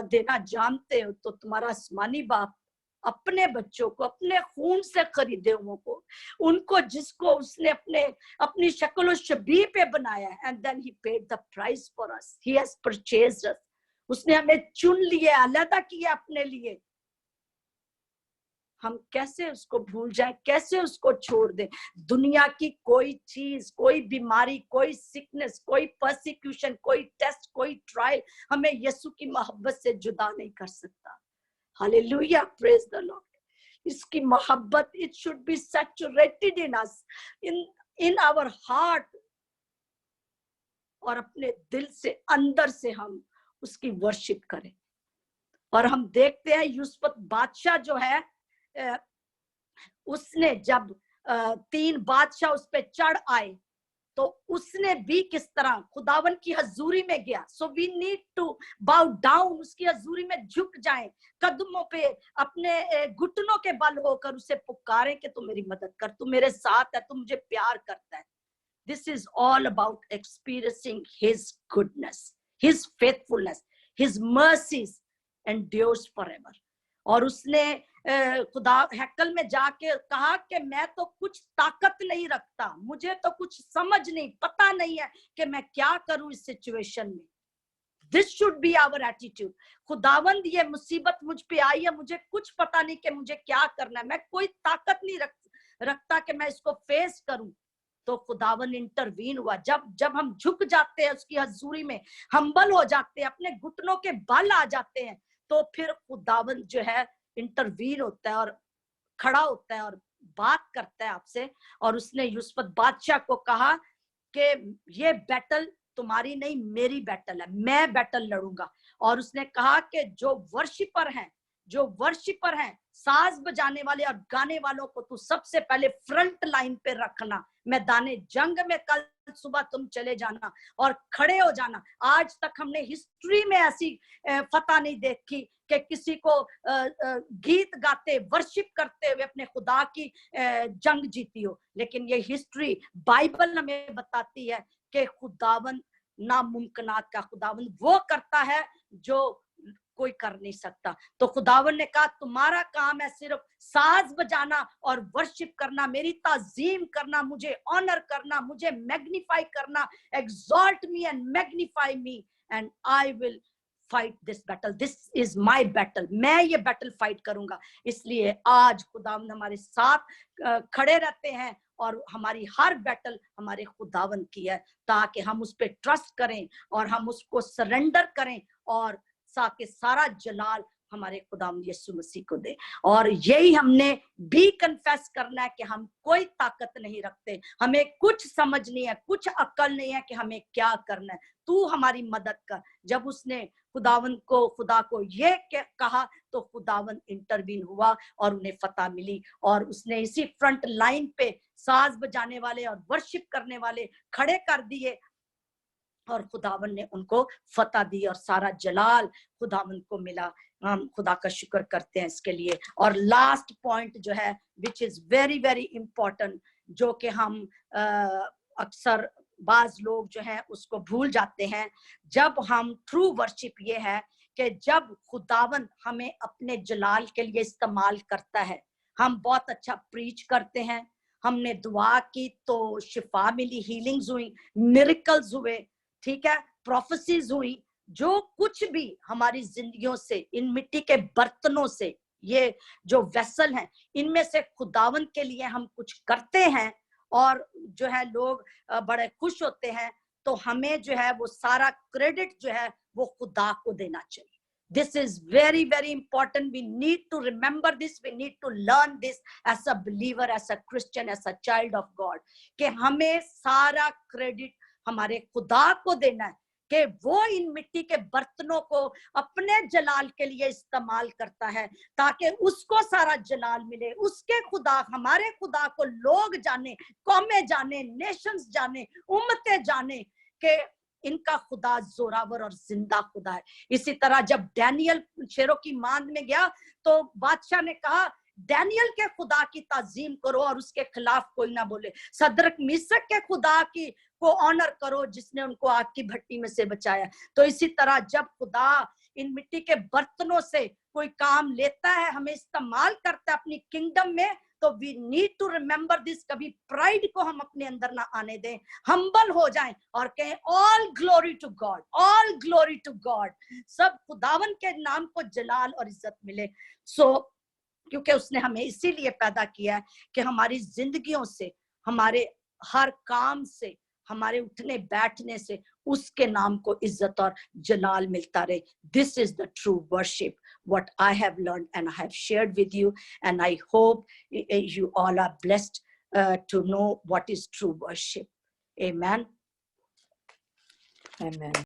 देना जानते हो, तो तुम्हारा आसमानी बाप अपने बच्चों को अपने खून से खरीदे हुओं को, उनको जिसको उसने अपनी शक्ल और शबीह पे बनाया, and then he paid the price for us. He has purchased us. उसने हमें चुन लिया, अलग किया अपने लिए। हम कैसे उसको भूल जाएं, कैसे उसको छोड़ दें? दुनिया की कोई चीज, कोई बीमारी, कोई सिकनेस, कोई परसिक्यूशन, कोई टेस्ट, कोई ट्रायल हमें यीशु की मोहब्बत से जुदा नहीं कर सकता। Hallelujah, praise the Lord. इसकी मोहब्बत, it should be saturated in us, in our heart, और अपने दिल से, अंदर से हम उसकी वर्शिप करें। और हम देखते हैं यूसुफ बादशाह जो है, उसने जब 3 बादशाह उस पे चढ़ आए तो उसने भी किस तरह खुदावन की हजूरी में गया। So we need to bow down, उसकी हजूरी में झुक जाएं, कदमों पे अपने घुटनों के बल होकर उसे पुकारें कि तू मेरी मदद कर, तू मेरे साथ है, तू मुझे प्यार करता है। This is all about experiencing his goodness, his faithfulness, his mercies endures forever. और उसने खुदा हैकल में जाके कहा कि मैं तो कुछ ताकत नहीं रखता, मुझे तो कुछ समझ नहीं, पता नहीं है कि मैं क्या करूं इस सिचुएशन में। This should be our attitude. खुदावंद ये मुसीबत मुझ पे आई है, मुझे कुछ पता नहीं कि मुझे क्या करना है, मैं कोई ताकत नहीं रखता कि मैं इसको फेस करूं। तो खुदावन इंटरवीन हुआ। जब हम झुक जाते हैं उसकी हजूरी में, हम्बल हो जाते हैं, अपने घुटनों के बल आ जाते हैं, तो फिर खुदावन जो है इंटरवीन होता है और खड़ा होता है और बात करता है आपसे। और उसने यूसुफ बादशाह को कहा कि ये बैटल तुम्हारी नहीं, मेरी बैटल है, मैं बैटल लड़ूंगा। और उसने कहा कि जो वर्शिपर हैं, साज बजाने वाले और गाने वालों को तू सबसे पहले फ्रंट लाइन पे रखना, मैदाने जंग में कल सुबह तुम चले जाना और खड़े हो जाना। आज तक हमने हिस्ट्री में ऐसी फतह नहीं देखी कि किसी को गीत गाते, वर्शिप करते हुए अपने खुदा की जंग जीती हो, लेकिन ये हिस्ट्री, बाइबल हमें बताती है कि खुदावन नामुमकिनात का खुदावन वो करता है जो कोई कर नहीं सकता। तो खुदावन ने कहा तुम्हारा काम है सिर्फ साज बजाना और वर्शिप करना, मेरी ताजीम करना, मुझे ऑनर करना, मुझे मैग्नीफाई करना। Exalt me and magnify me and I will fight this battle, this is my battle, मैं ये बैटल फाइट करूंगा। इसलिए आज खुदावन हमारे साथ खड़े रहते हैं और हमारी हर बैटल हमारे खुदावन की है, ताकि हम उस पर ट्रस्ट करें और हम उसको सरेंडर करें और ताकि सारा जलाल हमारे खुदावंद यीशु मसीह को दे। और यही हमने भी कन्फेस करना है कि हम कोई ताकत नहीं रखते, हमें कुछ समझ नहीं है, कुछ अक्ल नहीं है कि हमें क्या करना है, तू हमारी मदद कर। जब उसने खुदा को ये कहा तो खुदावंद इंटरवीन हुआ और उन्हें फतह मिली, और उसने इसी फ्रंट लाइन पे साज बजाने वाले और वर्शिप करने वाले खड़े कर दिए, और खुदावंद ने उनको फतह दी और सारा जलाल खुदावंद को मिला। हम खुदा का शुक्र करते हैं इसके लिए। और लास्ट पॉइंट जो है which is very very important, जो कि हम अक्सर बाज लोग जो है उसको भूल जाते हैं, जब हम ट्रू वर्शिप ये है कि जब खुदावंद हमें अपने जलाल के लिए इस्तेमाल करता है, हम बहुत अच्छा प्रीच करते हैं, हमने दुआ की तो शिफा मिली, हीलिंग्स हुई, मिरेकल्स हुए, ठीक है, प्रोफेसीज हुई, जो कुछ भी हमारी जिंदगियों से, इन मिट्टी के बर्तनों से, ये जो वेसल हैं, इनमें से खुदावंद के लिए हम कुछ करते हैं और जो है लोग बड़े खुश होते हैं, तो हमें जो है वो सारा क्रेडिट जो है वो खुदा को देना चाहिए। This is very very important. We need to remember this. We need to learn this as a believer, as a Christian, as a child of God, कि हमें सारा क्रेडिट हमारे खुदा को देना है, कि वो इन मिट्टी के बर्तनों को अपने जलाल के लिए इस्तेमाल करता है, ताकि उसको सारा जलाल मिले, उसके खुदा, हमारे खुदा को लोग जाने, कौमें जाने, नेशंस जाने, उम्मतें जाने कि इनका खुदा जोरावर और जिंदा खुदा है। इसी तरह जब डैनियल शेरों की मांद में गया तो बादशाह ने कहा डैनियल के खुदा की ताजीम करो और उसके खिलाफ कोई ना बोले, सदरक मिसक के खुदा की को ऑनर करो जिसने उनको आग की भट्टी में से बचाया। तो इसी तरह जब खुदा इन मिट्टी के बर्तनों से कोई काम लेता है, हमें इस्तेमाल करता है अपनी किंगडम में, तो we need to remember this. कभी प्राइड को हम अपने अंदर ना आने दें, हम्बल हो जाएं और कहें all glory to God, all glory to God, सब खुदावन के नाम को जलाल और इज्जत मिले। क्योंकि उसने हमें इसीलिए पैदा किया है कि हमारी जिंदगियों से, हमारे हर काम से, हमारे उठने बैठने से उसके नाम को इज्जत और जलाल मिलता रहे। This is the true worship, what I have learned and I have shared with you, and I hope you all are blessed to know what is true worship. Amen. Amen.